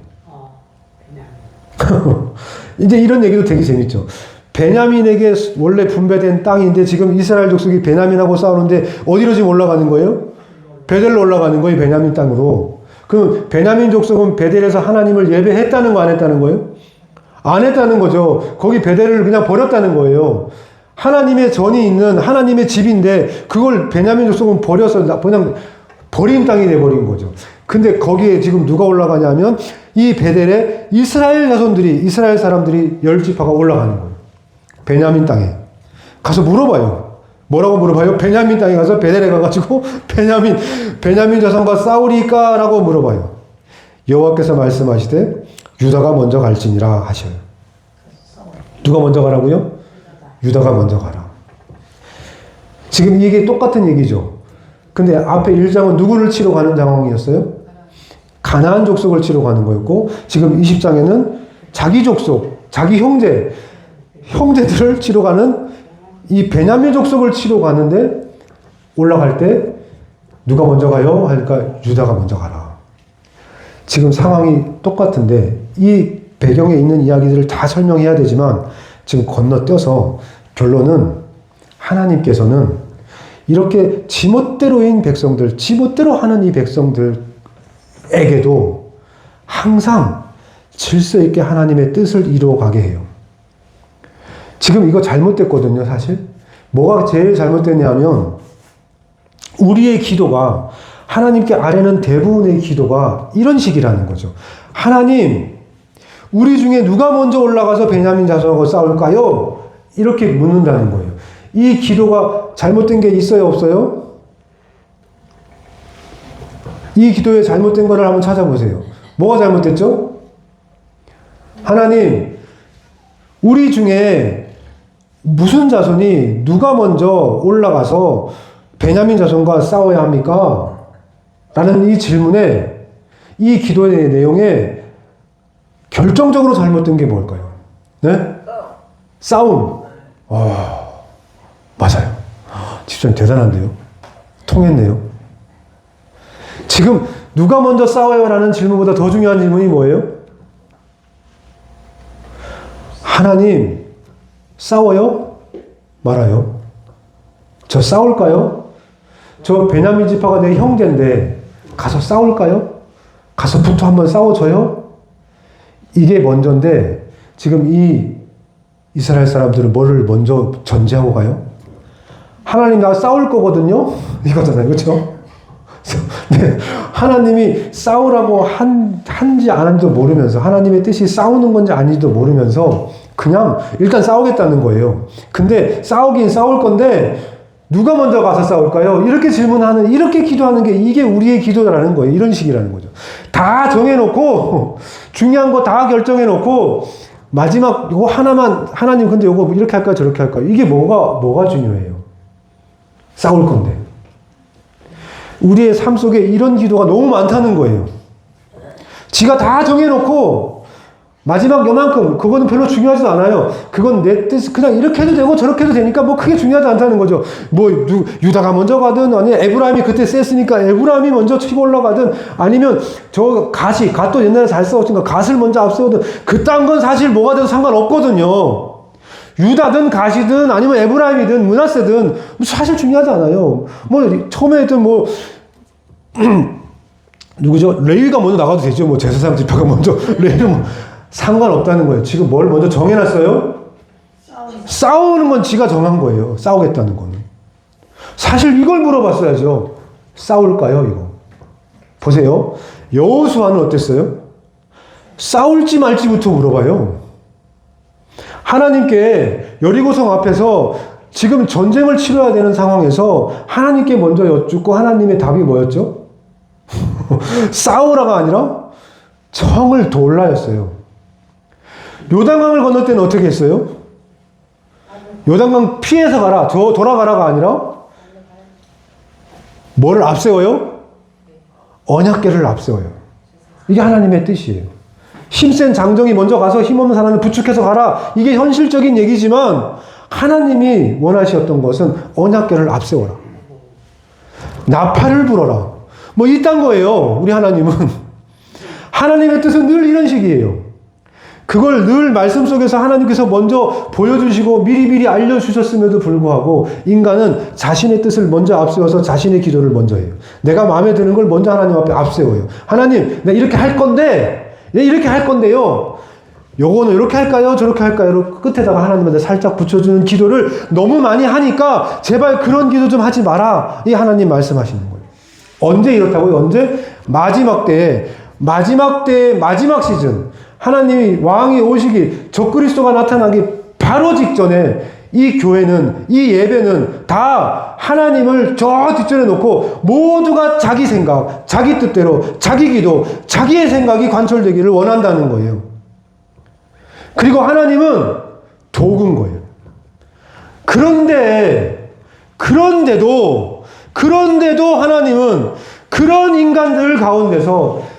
이제 이런 얘기도 되게 재밌죠. 베냐민에게 원래 분배된 땅인데 지금 이스라엘 족속이 베냐민하고 싸우는데 어디로 지금 올라가는 거예요? 베델로 올라가는 거예요. 베냐민 땅으로. 그럼 베냐민 족속은 베델에서 하나님을 예배했다는 거 안 했다는 거예요? 안 했다는 거죠. 거기 베델을 그냥 버렸다는 거예요. 하나님의 전이 있는 하나님의 집인데 그걸 베냐민 족속은 버려서 그냥 버린 땅이 돼버린 거죠. 근데 거기에 지금 누가 올라가냐면 이 베델에 이스라엘 자손들이, 이스라엘 사람들이 10지파가 올라가는 거예요. 베냐민 땅에 가서 물어봐요. 뭐라고 물어봐요? 베냐민 땅에 가서 베델에 가가지고 베냐민 자손과 싸우리까? 라고 물어봐요. 여호와께서 말씀하시되 유다가 먼저 갈지니라 하셔요. 누가 먼저 가라고요? 유다가 먼저 가라. 지금 이게 똑같은 얘기죠. 근데 앞에 1장은 누구를 치러 가는 상황이었어요? 가나안 족속을 치러 가는 거였고, 지금 20장에는 자기 족속, 자기 형제들을 치러 가는 이 베냐민 족속을 치러 가는데 올라갈 때 누가 먼저 가요? 하니까 유다가 먼저 가라. 지금 상황이 똑같은데 이 배경에 있는 이야기들을 다 설명해야 되지만 지금 건너뛰어서 결론은 하나님께서는 이렇게 지멋대로인 백성들, 지멋대로 하는 이 백성들에게도 항상 질서 있게 하나님의 뜻을 이루어가게 해요. 지금 이거 잘못됐거든요, 사실. 뭐가 제일 잘못됐냐면 우리의 기도가, 하나님께 아뢰는 대부분의 기도가 이런 식이라는 거죠. 하나님, 우리 중에 누가 먼저 올라가서 베냐민 자손하고 싸울까요? 이렇게 묻는다는 거예요. 이 기도가 잘못된 게 있어요, 없어요? 이 기도에 잘못된 거를 한번 찾아보세요. 뭐가 잘못됐죠? 하나님, 우리 중에 무슨 자손이 누가 먼저 올라가서 베냐민 자손과 싸워야 합니까? 라는 이 질문에, 이 기도의 내용에 결정적으로 잘못된 게 뭘까요? 네? 싸움. 맞아요. 집사님 대단한데요? 통했네요. 지금 누가 먼저 싸워요? 라는 질문보다 더 중요한 질문이 뭐예요? 하나님, 싸워요? 말아요? 저 싸울까요? 저 베냐민 지파가 내 형제인데 가서 싸울까요? 가서 붙어 한번 싸워줘요? 이게 먼저인데 지금 이 이스라엘 사람들은 뭐를 먼저 전제하고 가요? 하나님 나 싸울 거거든요? 이거잖아요. 그렇죠? 네, 하나님이 싸우라고 한지 안 한지도 모르면서, 하나님의 뜻이 싸우는 건지 아닌지도 모르면서 그냥 일단 싸우겠다는 거예요. 근데 싸우긴 싸울 건데 누가 먼저 가서 싸울까요? 이렇게 질문하는, 이렇게 기도하는 게 이게 우리의 기도라는 거예요. 이런 식이라는 거죠. 다 정해놓고 중요한 거 다 결정해놓고 마지막 요거 하나만, 하나님 근데 요거 이렇게 할까요? 저렇게 할까요? 이게 뭐가 중요해요? 싸울 건데. 우리의 삶 속에 이런 기도가 너무 많다는 거예요. 지가 다 정해놓고 마지막 요만큼, 그거는 별로 중요하지도 않아요. 그건 내 뜻, 그냥 이렇게 해도 되고 저렇게 해도 되니까 뭐 크게 중요하지 않다는 거죠. 뭐 유다가 먼저 가든, 아니 에브라임이 그때 셌으니까 에브라임이 먼저 치고 올라가든, 아니면 저 갓도 옛날에 잘 싸웠으니까 갓을 먼저 앞세우든, 그딴 건 사실 뭐가 돼도 상관없거든요. 유다든 갓이든 아니면 에브라임이든 므낫세든 사실 중요하지 않아요. 뭐 처음에 했던 뭐 누구죠? 레위가 먼저 나가도 되죠. 뭐 제사장 지파가 먼저, 레위는 뭐 상관없다는 거예요. 지금 뭘 먼저 정해놨어요? 싸우는 건 지가 정한 거예요. 싸우겠다는 거는. 사실 이걸 물어봤어야죠. 싸울까요, 이거? 보세요. 여호수아는 어땠어요? 싸울지 말지부터 물어봐요. 하나님께 여리고성 앞에서 지금 전쟁을 치러야 되는 상황에서 하나님께 먼저 여쭙고 하나님의 답이 뭐였죠? 싸우라가 아니라 청을 돌라였어요. 요단강을 건널 때는 어떻게 했어요? 요단강 피해서 가라, 돌아가라가 아니라 뭐를 앞세워요? 언약궤를 앞세워요. 이게 하나님의 뜻이에요. 힘센 장정이 먼저 가서 힘없는 사람을 부축해서 가라. 이게 현실적인 얘기지만 하나님이 원하셨던 것은 언약궤를 앞세워라. 나팔을 불어라. 뭐 이딴 거예요. 우리 하나님은. 하나님의 뜻은 늘 이런 식이에요. 그걸 늘 말씀 속에서 하나님께서 먼저 보여주시고 미리미리 알려주셨음에도 불구하고 인간은 자신의 뜻을 먼저 앞세워서 자신의 기도를 먼저 해요. 내가 마음에 드는 걸 먼저 하나님 앞에 앞세워요. 하나님, 내가 이렇게 할 건데, 내가 이렇게 할 건데요. 요거는 이렇게 할까요? 저렇게 할까요? 끝에다가 하나님한테 살짝 붙여주는 기도를 너무 많이 하니까 제발 그런 기도 좀 하지 마라. 이 하나님 말씀하시는 거예요. 언제 이렇다고요? 언제? 마지막 때에 마지막 시즌. 하나님이 왕이 오시기 적그리스도가 나타나기 바로 직전에 이 교회는 이 예배는 다 하나님을 저 뒷전에 놓고 모두가 자기 생각, 자기 뜻대로 자기 기도, 자기의 생각이 관철되기를 원한다는 거예요. 그리고 하나님은 도구인 거예요. 그런데도 하나님은 그런 인간들 가운데서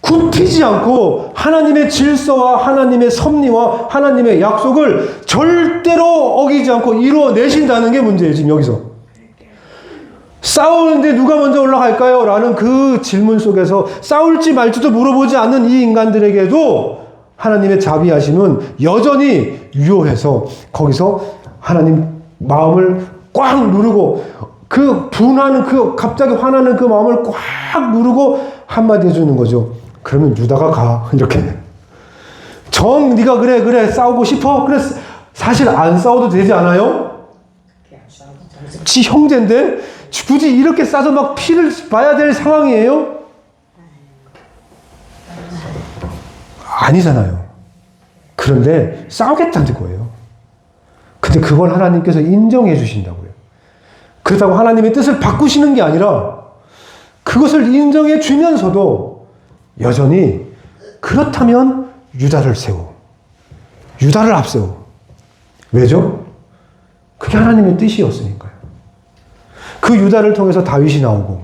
굽히지 않고 하나님의 질서와 하나님의 섭리와 하나님의 약속을 절대로 어기지 않고 이루어내신다는 게 문제예요. 지금 여기서. 싸우는데 누가 먼저 올라갈까요? 라는 그 질문 속에서 싸울지 말지도 물어보지 않는 이 인간들에게도 하나님의 자비하심은 여전히 유효해서 거기서 하나님 마음을 꽉 누르고 그 분하는 그 갑자기 화나는 그 마음을 꽉 누르고 한마디 해주는 거죠. 그러면 유다가 가. 이렇게. 네가 그래 싸우고 싶어? 그래 사실 안 싸워도 되지 않아요? 지 형제인데 굳이 이렇게 싸서 막 피를 봐야 될 상황이에요? 아니잖아요. 그런데 싸우겠다는 거예요. 근데 그걸 하나님께서 인정해 주신다고요. 그렇다고 하나님의 뜻을 바꾸시는 게 아니라 그것을 인정해 주면서도 여전히 그렇다면 유다를 유다를 앞세워. 왜죠? 그게 하나님의 뜻이었으니까요. 그 유다를 통해서 다윗이 나오고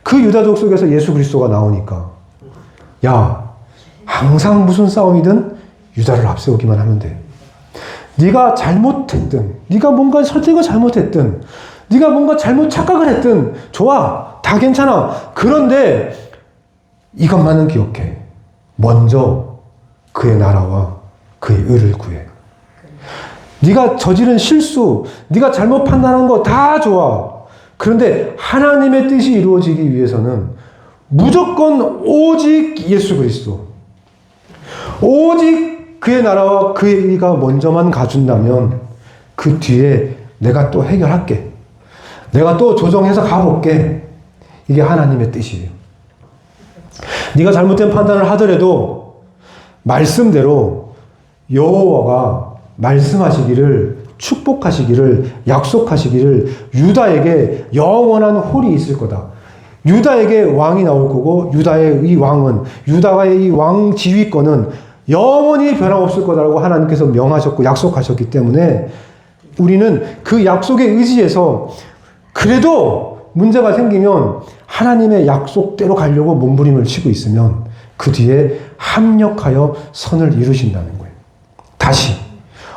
그 유다족 속에서 예수 그리스도가 나오니까 야, 항상 무슨 싸움이든 유다를 앞세우기만 하면 돼. 네가 잘못했든 네가 뭔가 선택을 잘못했든 네가 뭔가 잘못 착각을 했든 좋아. 다 괜찮아. 그런데 이것만은 기억해. 먼저 그의 나라와 그의 의를 구해. 네가 저지른 실수, 네가 잘못 판단한 거 다 좋아. 그런데 하나님의 뜻이 이루어지기 위해서는 무조건 오직 예수 그리스도, 오직 그의 나라와 그의 의가 먼저만 가준다면 그 뒤에 내가 또 해결할게. 내가 또 조정해서 가볼게. 이게 하나님의 뜻이에요. 네가 잘못된 판단을 하더라도 말씀대로 여호와가 말씀하시기를 축복하시기를 약속하시기를 유다에게 영원한 홀이 있을 거다. 유다에게 왕이 나올 거고 유다의 이 왕은 유다의 이 왕 지휘권은 영원히 변함없을 거다라고 하나님께서 명하셨고 약속하셨기 때문에 우리는 그 약속에 의지해서 그래도 문제가 생기면 하나님의 약속대로 가려고 몸부림을 치고 있으면 그 뒤에 합력하여 선을 이루신다는 거예요. 다시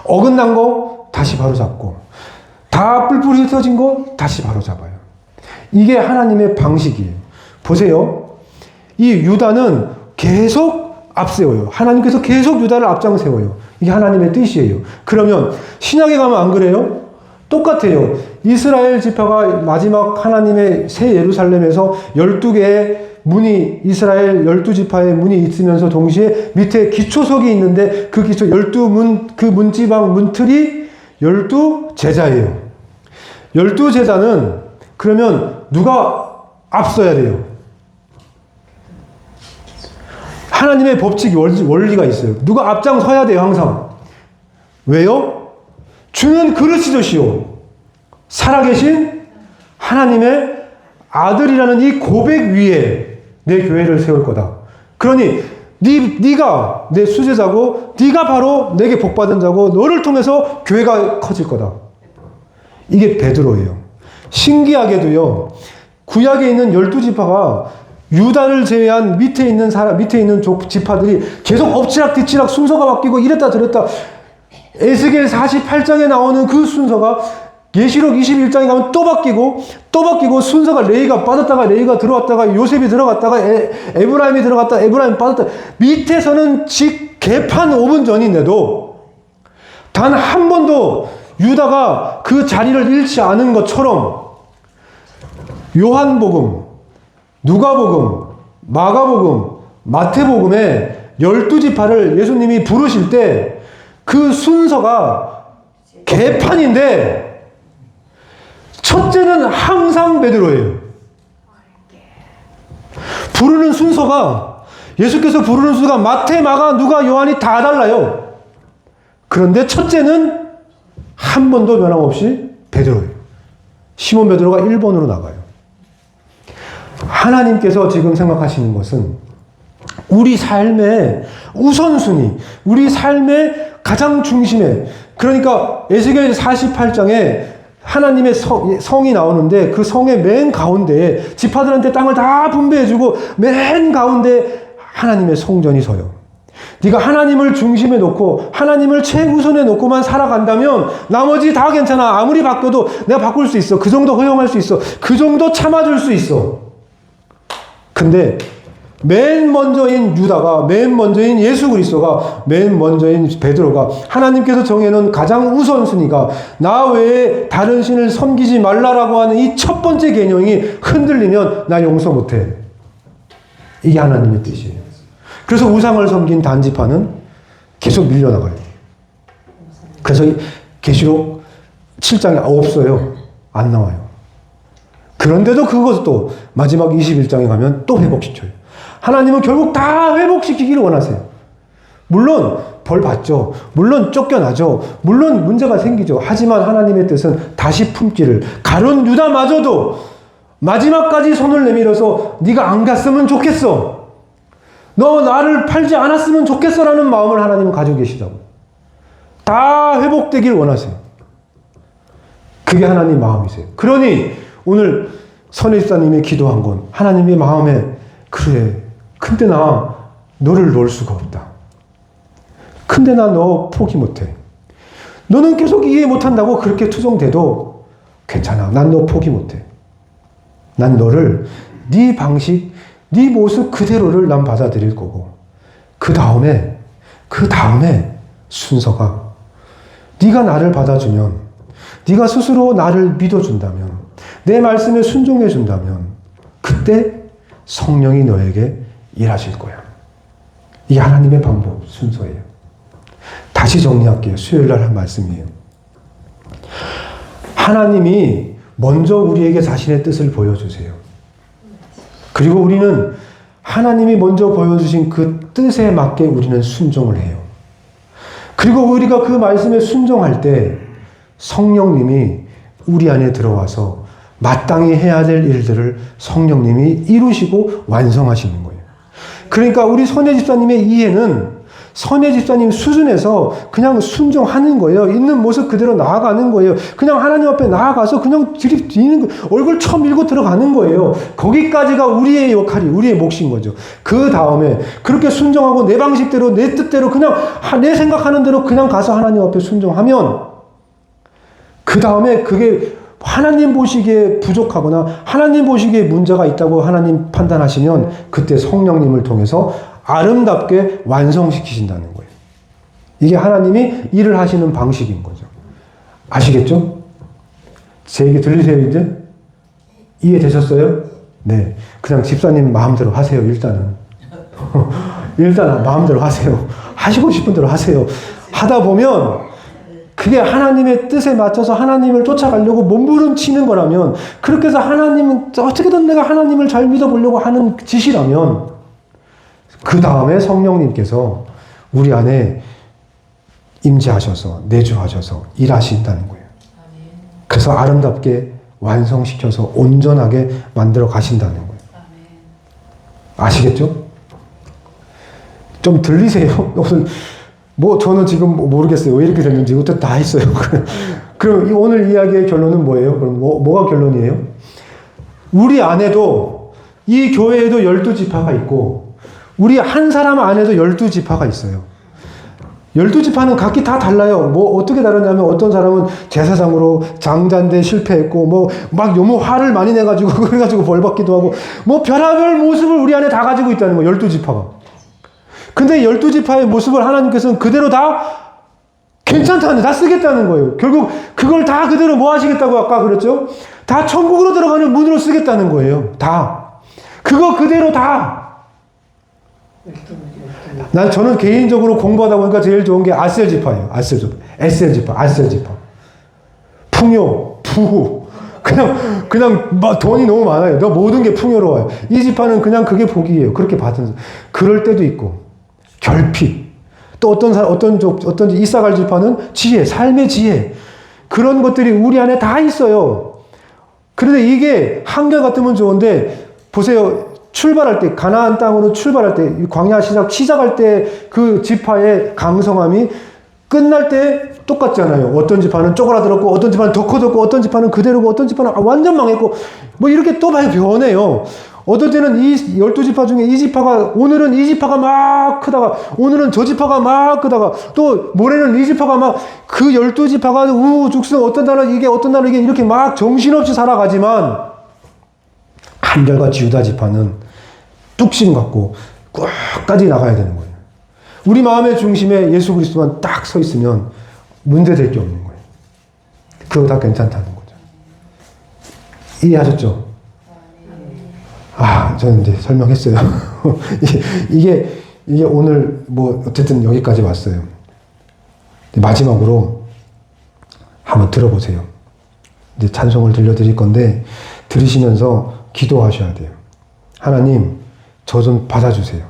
어긋난 거 다시 바로잡고 다 뿔뿔이 흩어진 거 다시 바로잡아요. 이게 하나님의 방식이에요. 보세요. 이 유다는 계속 앞세워요. 하나님께서 계속 유다를 앞장세워요. 이게 하나님의 뜻이에요. 그러면 신약에 가면 안 그래요? 똑같아요. 이스라엘 지파가 마지막 하나님의 새 예루살렘에서 12개의 문이 이스라엘 12지파의 문이 있으면서 동시에 밑에 기초석이 있는데 그 기초 12문 그 문지방 문틀이 12제자예요. 12제자는 그러면 누가 앞서야 돼요? 하나님의 법칙이 원리가 있어요. 누가 앞장서야 돼요, 항상. 왜요? 주는 그릇이듯이요. 살아계신 하나님의 아들이라는 이 고백 위에 내 교회를 세울 거다. 그러니 네가 내 수제자고 네가 바로 내게 복받은 자고 너를 통해서 교회가 커질 거다. 이게 베드로예요. 신기하게도요. 구약에 있는 12지파가 유다를 제외한 밑에 있는 지파들이 계속 엎치락뒤치락 순서가 바뀌고 이랬다 저랬다. 에스겔 48장에 나오는 그 순서가 계시록 21장에 가면 또 바뀌고 순서가 레이가 빠졌다가 레이가 들어왔다가 요셉이 들어갔다가 에브라임이 들어갔다가 에브라임이 빠졌다. 밑에서는 개판 5분 전인데도 단 한 번도 유다가 그 자리를 잃지 않은 것처럼 요한복음, 누가복음, 마가복음, 마태복음에 12지파를 예수님이 부르실 때 그 순서가 개판인데 첫째는 항상 베드로예요. 부르는 순서가 예수께서 부르는 순서가 마태, 마가, 누가, 요한이 다 달라요. 그런데 첫째는 한 번도 변함없이 베드로예요. 시몬 베드로가 1번으로 나가요. 하나님께서 지금 생각하시는 것은 우리 삶의 우선순위, 우리 삶의 가장 중심에, 그러니까 에스겔 48장에 하나님의 성이 나오는데 그 성의 맨 가운데에 지파들한테 땅을 다 분배해주고 맨 가운데 하나님의 성전이 서요. 네가 하나님을 중심에 놓고 하나님을 최우선에 놓고만 살아간다면 나머지 다 괜찮아. 아무리 바뀌어도 내가 바꿀 수 있어. 그 정도 허용할 수 있어. 그 정도 참아줄 수 있어. 근데 맨 먼저인 유다가, 맨 먼저인 예수 그리스도가, 맨 먼저인 베드로가 하나님께서 정해놓은 가장 우선순위가 나 외에 다른 신을 섬기지 말라라고 하는 이 첫 번째 개념이 흔들리면 나 용서 못해. 이게 하나님의 뜻이에요. 그래서 우상을 섬긴 단지파는 계속 밀려나가요. 그래서 계시록 7장에 없어요. 안 나와요. 그런데도 그것도 마지막 21장에 가면 또 회복시켜요. 하나님은 결국 다 회복시키기를 원하세요. 물론 벌 받죠. 물론 쫓겨나죠. 물론 문제가 생기죠. 하지만 하나님의 뜻은 다시 품기를, 가룟 유다마저도 마지막까지 손을 내밀어서 네가 안 갔으면 좋겠어. 너 나를 팔지 않았으면 좋겠어 라는 마음을 하나님은 가지고 계시다고. 다 회복되길 원하세요. 그게 하나님 마음이세요. 그러니 오늘 선혜 집사님이 기도한 건 하나님의 마음에 그래, 근데 나 너를 놓을 수가 없다. 근데 나 너 포기 못해. 너는 계속 이해 못한다고 그렇게 투정돼도 괜찮아. 난 너 포기 못해. 난 너를 네 방식, 네 모습 그대로를 난 받아들일 거고 그 다음에 순서가 네가 나를 받아주면, 네가 스스로 나를 믿어준다면, 내 말씀에 순종해준다면 그때 성령이 너에게 일하실 거야. 이게 하나님의 방법, 순서예요. 다시 정리할게요. 수요일날 한 말씀이에요. 하나님이 먼저 우리에게 자신의 뜻을 보여주세요. 그리고 우리는 하나님이 먼저 보여주신 그 뜻에 맞게 우리는 순종을 해요. 그리고 우리가 그 말씀에 순종할 때 성령님이 우리 안에 들어와서 마땅히 해야 될 일들을 성령님이 이루시고 완성하시는 거예요. 그러니까 우리 선혜 집사님의 이해는 선혜 집사님 수준에서 그냥 순종하는 거예요. 있는 모습 그대로 나아가는 거예요. 그냥 하나님 앞에 나아가서 그냥 들이대는 거, 얼굴 쳐밀고 들어가는 거예요. 거기까지가 우리의 역할이, 우리의 몫인 거죠. 그 다음에 그렇게 순종하고 내 방식대로, 내 뜻대로 그냥 내 생각하는 대로 그냥 가서 하나님 앞에 순종하면 그 다음에 그게 하나님 보시기에 부족하거나 하나님 보시기에 문제가 있다고 하나님 판단하시면 그때 성령님을 통해서 아름답게 완성시키신다는 거예요. 이게 하나님이 일을 하시는 방식인 거죠. 아시겠죠? 제 얘기 들리세요, 이제? 이해되셨어요? 네. 그냥 집사님 마음대로 하세요, 일단은. 일단 마음대로 하세요. 하시고 싶은 대로 하세요. 하다 보면 그게 하나님의 뜻에 맞춰서 하나님을 쫓아가려고 몸부림치는 거라면, 그렇게 해서 하나님은 어떻게든 내가 하나님을 잘 믿어보려고 하는 짓이라면 그 다음에 성령님께서 우리 안에 임재하셔서 내주하셔서 일하신다는 거예요. 그래서 아름답게 완성시켜서 온전하게 만들어 가신다는 거예요. 아시겠죠? 좀 들리세요? 저는 지금 모르겠어요. 왜 이렇게 됐는지. 어쨌든 다 했어요. 그럼 오늘 이야기의 결론은 뭐예요? 그럼 뭐가 결론이에요? 우리 안에도 이 교회에도 12지파가 있고 우리 한 사람 안에도 12지파가 있어요. 12지파는 각기 다 달라요. 뭐 어떻게 다르냐면 어떤 사람은 제사장으로 장자인데 실패했고 뭐 막 너무 화를 많이 내가지고 그래가지고 벌 받기도 하고 뭐 별의별 모습을 우리 안에 다 가지고 있다는 거예요. 12지파가. 근데 12지파의 모습을 하나님께서는 그대로 다 괜찮다는, 다 쓰겠다는 거예요. 결국 그걸 다 그대로 뭐 하시겠다고 아까 그랬죠? 다 천국으로 들어가는 문으로 쓰겠다는 거예요. 다. 그거 그대로 다. 저는 개인적으로 공부하다 보니까 제일 좋은 게 아셀 지파예요. 아셀 지파. 풍요, 부후. 그냥 막 돈이 너무 많아요. 모든 게 풍요로워요. 이 지파는 그냥 그게 복이에요. 그렇게 받은. 그럴 때도 있고, 결핍. 또 어떤 이사갈 지파는 지혜, 삶의 지혜. 그런 것들이 우리 안에 다 있어요. 그런데 이게 한결같으면 좋은데, 보세요. 출발할 때, 가나안 땅으로 출발할 때, 광야 시작할 때 그 지파의 강성함이 끝날 때 똑같잖아요. 어떤 지파는 쪼그라들었고, 어떤 지파는 더 커졌고, 어떤 지파는 그대로고, 어떤 지파는 완전 망했고, 뭐 이렇게 또 많이 변해요. 어떨 때는 이 12지파 중에 이 지파가, 오늘은 이 지파가 막 크다가, 오늘은 저 지파가 막 크다가, 또 모레는 이 지파가 막, 그 12지파가 우죽순 어떤 날은 이게 이렇게 막 정신없이 살아가지만, 한결같이 유다 지파는 뚝심 갖고 끝까지 나가야 되는 거예요. 우리 마음의 중심에 예수 그리스도만 딱 서 있으면 문제될 게 없는 거예요. 그거 다 괜찮다는 거죠. 이해하셨죠? 저는 이제 설명했어요. 이게 오늘 뭐 어쨌든 여기까지 왔어요. 마지막으로 한번 들어보세요. 이제 찬송을 들려드릴 건데 들으시면서 기도하셔야 돼요. 하나님, 저 좀 받아주세요.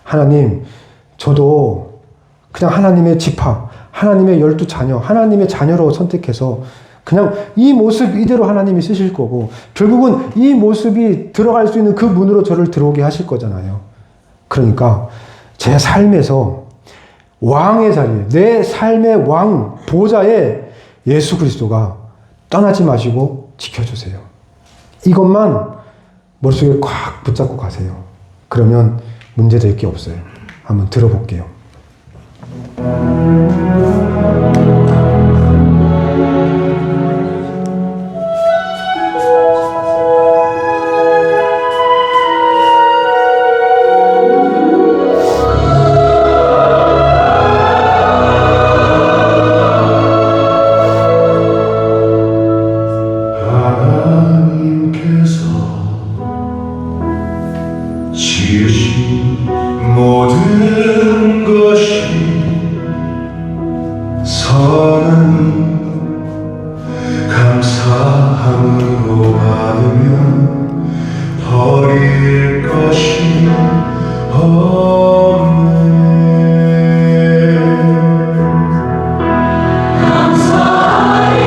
하나님, 저도 그냥 하나님의 지파, 하나님의 12자녀, 하나님의 자녀로 선택해서 그냥 이 모습 이대로 하나님이 쓰실 거고 결국은 이 모습이 들어갈 수 있는 그 문으로 저를 들어오게 하실 거잖아요. 그러니까 제 삶에서 왕의 자리에, 내 삶의 왕 보좌에 예수 그리스도가 떠나지 마시고 지켜주세요. 이것만 머릿속에 꽉 붙잡고 가세요. 그러면 문제될 게 없어요. 한번 들어볼게요. 지으신 모든 것이 선한 감사함으로 받으면 버릴 것이 없네. 감사해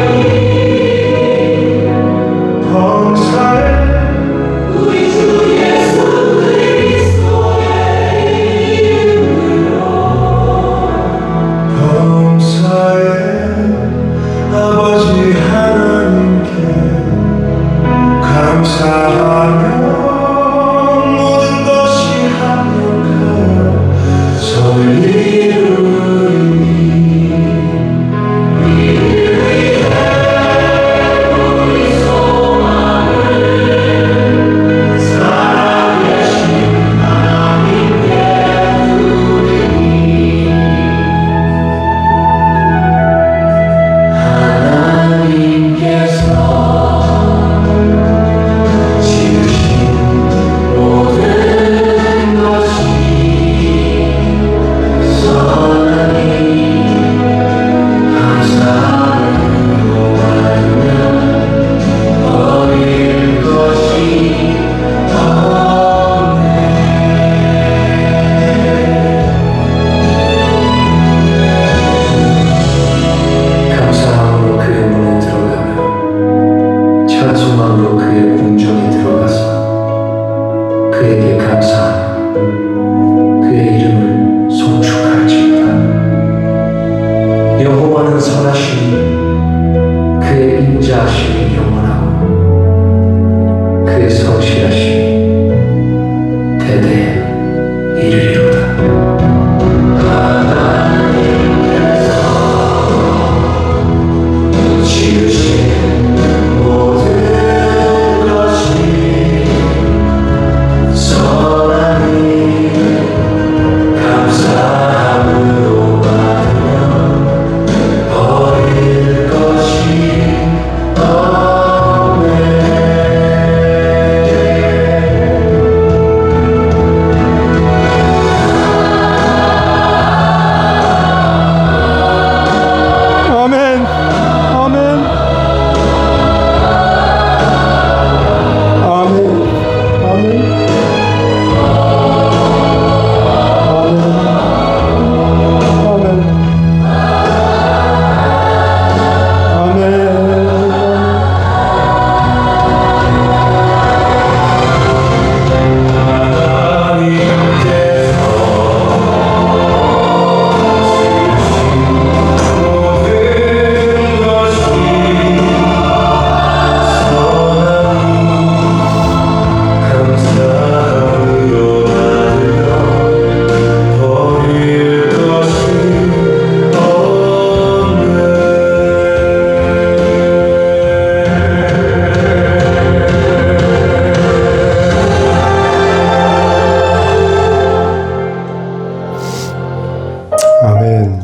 아멘.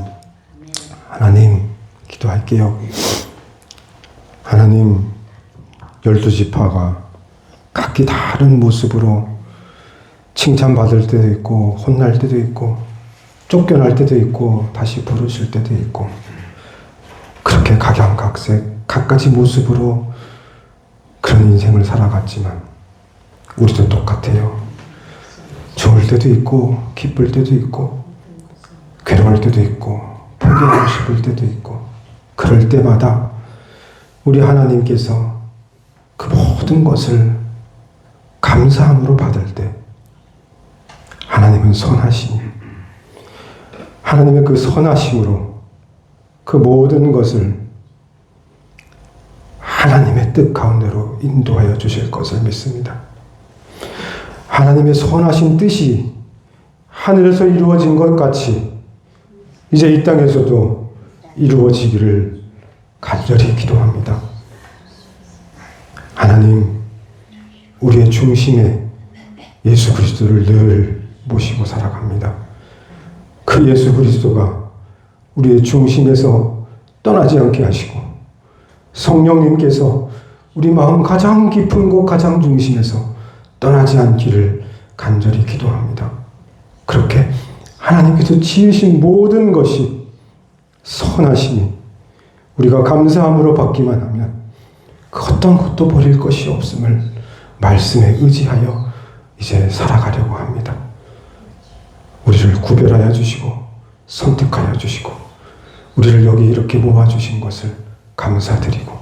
하나님, 기도할게요. 하나님, 12지파가 각기 다른 모습으로 칭찬받을 때도 있고, 혼날 때도 있고, 쫓겨날 때도 있고, 다시 부르실 때도 있고, 그렇게 각양각색, 각가지 모습으로 그런 인생을 살아갔지만, 우리도 똑같아요. 좋을 때도 있고, 기쁠 때도 있고, 괴로울 때도 있고, 포기하고 싶을 때도 있고, 그럴 때마다 우리 하나님께서 그 모든 것을 감사함으로 받을 때 하나님은 선하시니 하나님의 그 선하심으로 그 모든 것을 하나님의 뜻 가운데로 인도하여 주실 것을 믿습니다. 하나님의 선하신 뜻이 하늘에서 이루어진 것 같이 이제 이 땅에서도 이루어지기를 간절히 기도합니다. 하나님, 우리의 중심에 예수 그리스도를 늘 모시고 살아갑니다. 그 예수 그리스도가 우리의 중심에서 떠나지 않게 하시고 성령님께서 우리 마음 가장 깊은 곳 가장 중심에서 떠나지 않기를 간절히 기도합니다. 그렇게 하나님께서 지으신 모든 것이 선하시니 우리가 감사함으로 받기만 하면 그 어떤 것도 버릴 것이 없음을 말씀에 의지하여 이제 살아가려고 합니다. 우리를 구별하여 주시고 선택하여 주시고 우리를 여기 이렇게 모아주신 것을 감사드리고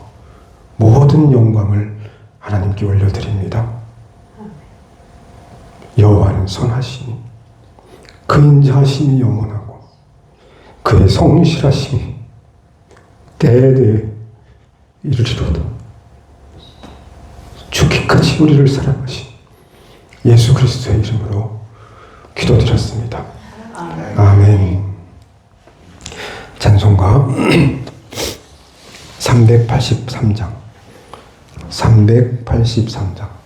모든 영광을 하나님께 올려드립니다. 여호와는 선하시니 그 인자하심이 영원하고 그의 성실하심이 대대에 이르리로다. 죽기까지 우리를 사랑하신 예수 그리스도의 이름으로 기도드렸습니다. 아멘. 찬송가 383장 383장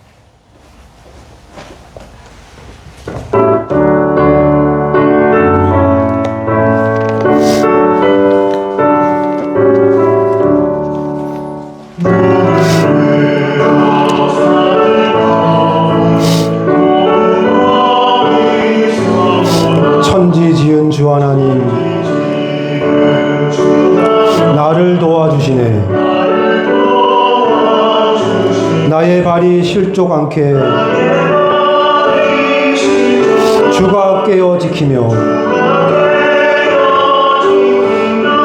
천지 지은 주 하나님 나를 도와주시네. 나의 발이 실족 않게 주가 깨어 지키며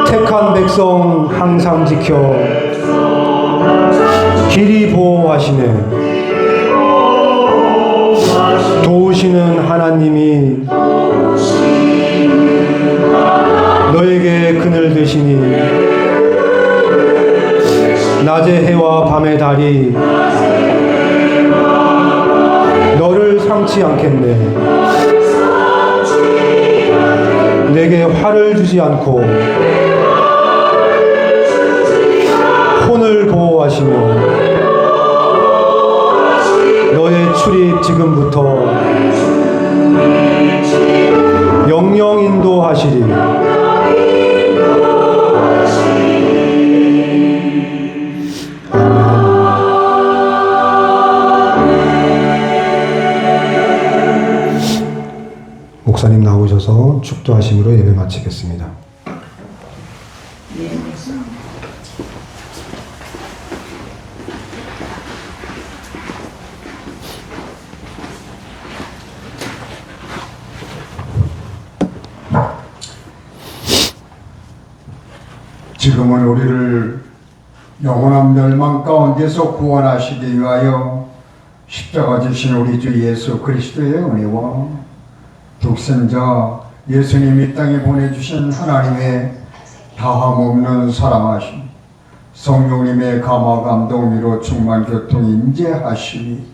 택한 백성 항상 지켜 길이 보호하시네. 도우시는 하나님이 너에게 그늘 되시니 낮의 해와 밤의 달이 너를 상치 않겠네. 내게 화를 주지 않고 혼을 보호하시며 너의 출입 지금부터 영영 인도하시리. 목사님 나오셔서 축도하심으로 예배 마치겠습니다. 지금은 우리를 영원한 멸망 가운데서 구원하시기 위하여 십자가 지신 우리 주 예수 그리스도의 은혜와 독생자 예수님 이 땅에 보내주신 하나님의 다함없는 사랑하심, 성령님의 감화 감동으로 충만 교통 임재하시니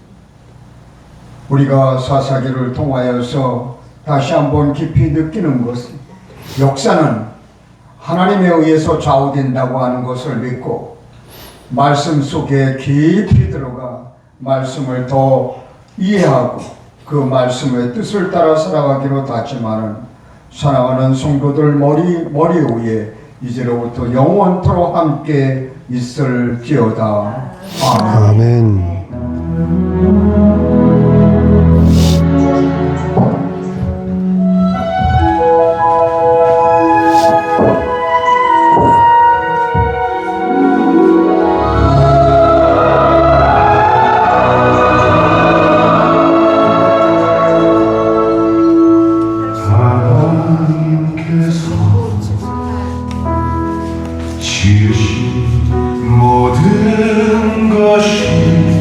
우리가 사사기를 통하여서 다시 한번 깊이 느끼는 것은 역사는 하나님에 의해서 좌우된다고 하는 것을 믿고 말씀 속에 깊이 들어가 말씀을 더 이해하고 그 말씀의 뜻을 따라 살아가기로 다짐하는 사랑하는 성도들 머리 위에 이제로부터 영원토록 함께 있을지어다. 아멘. 아멘. 하나님께서 지으신 모든 것이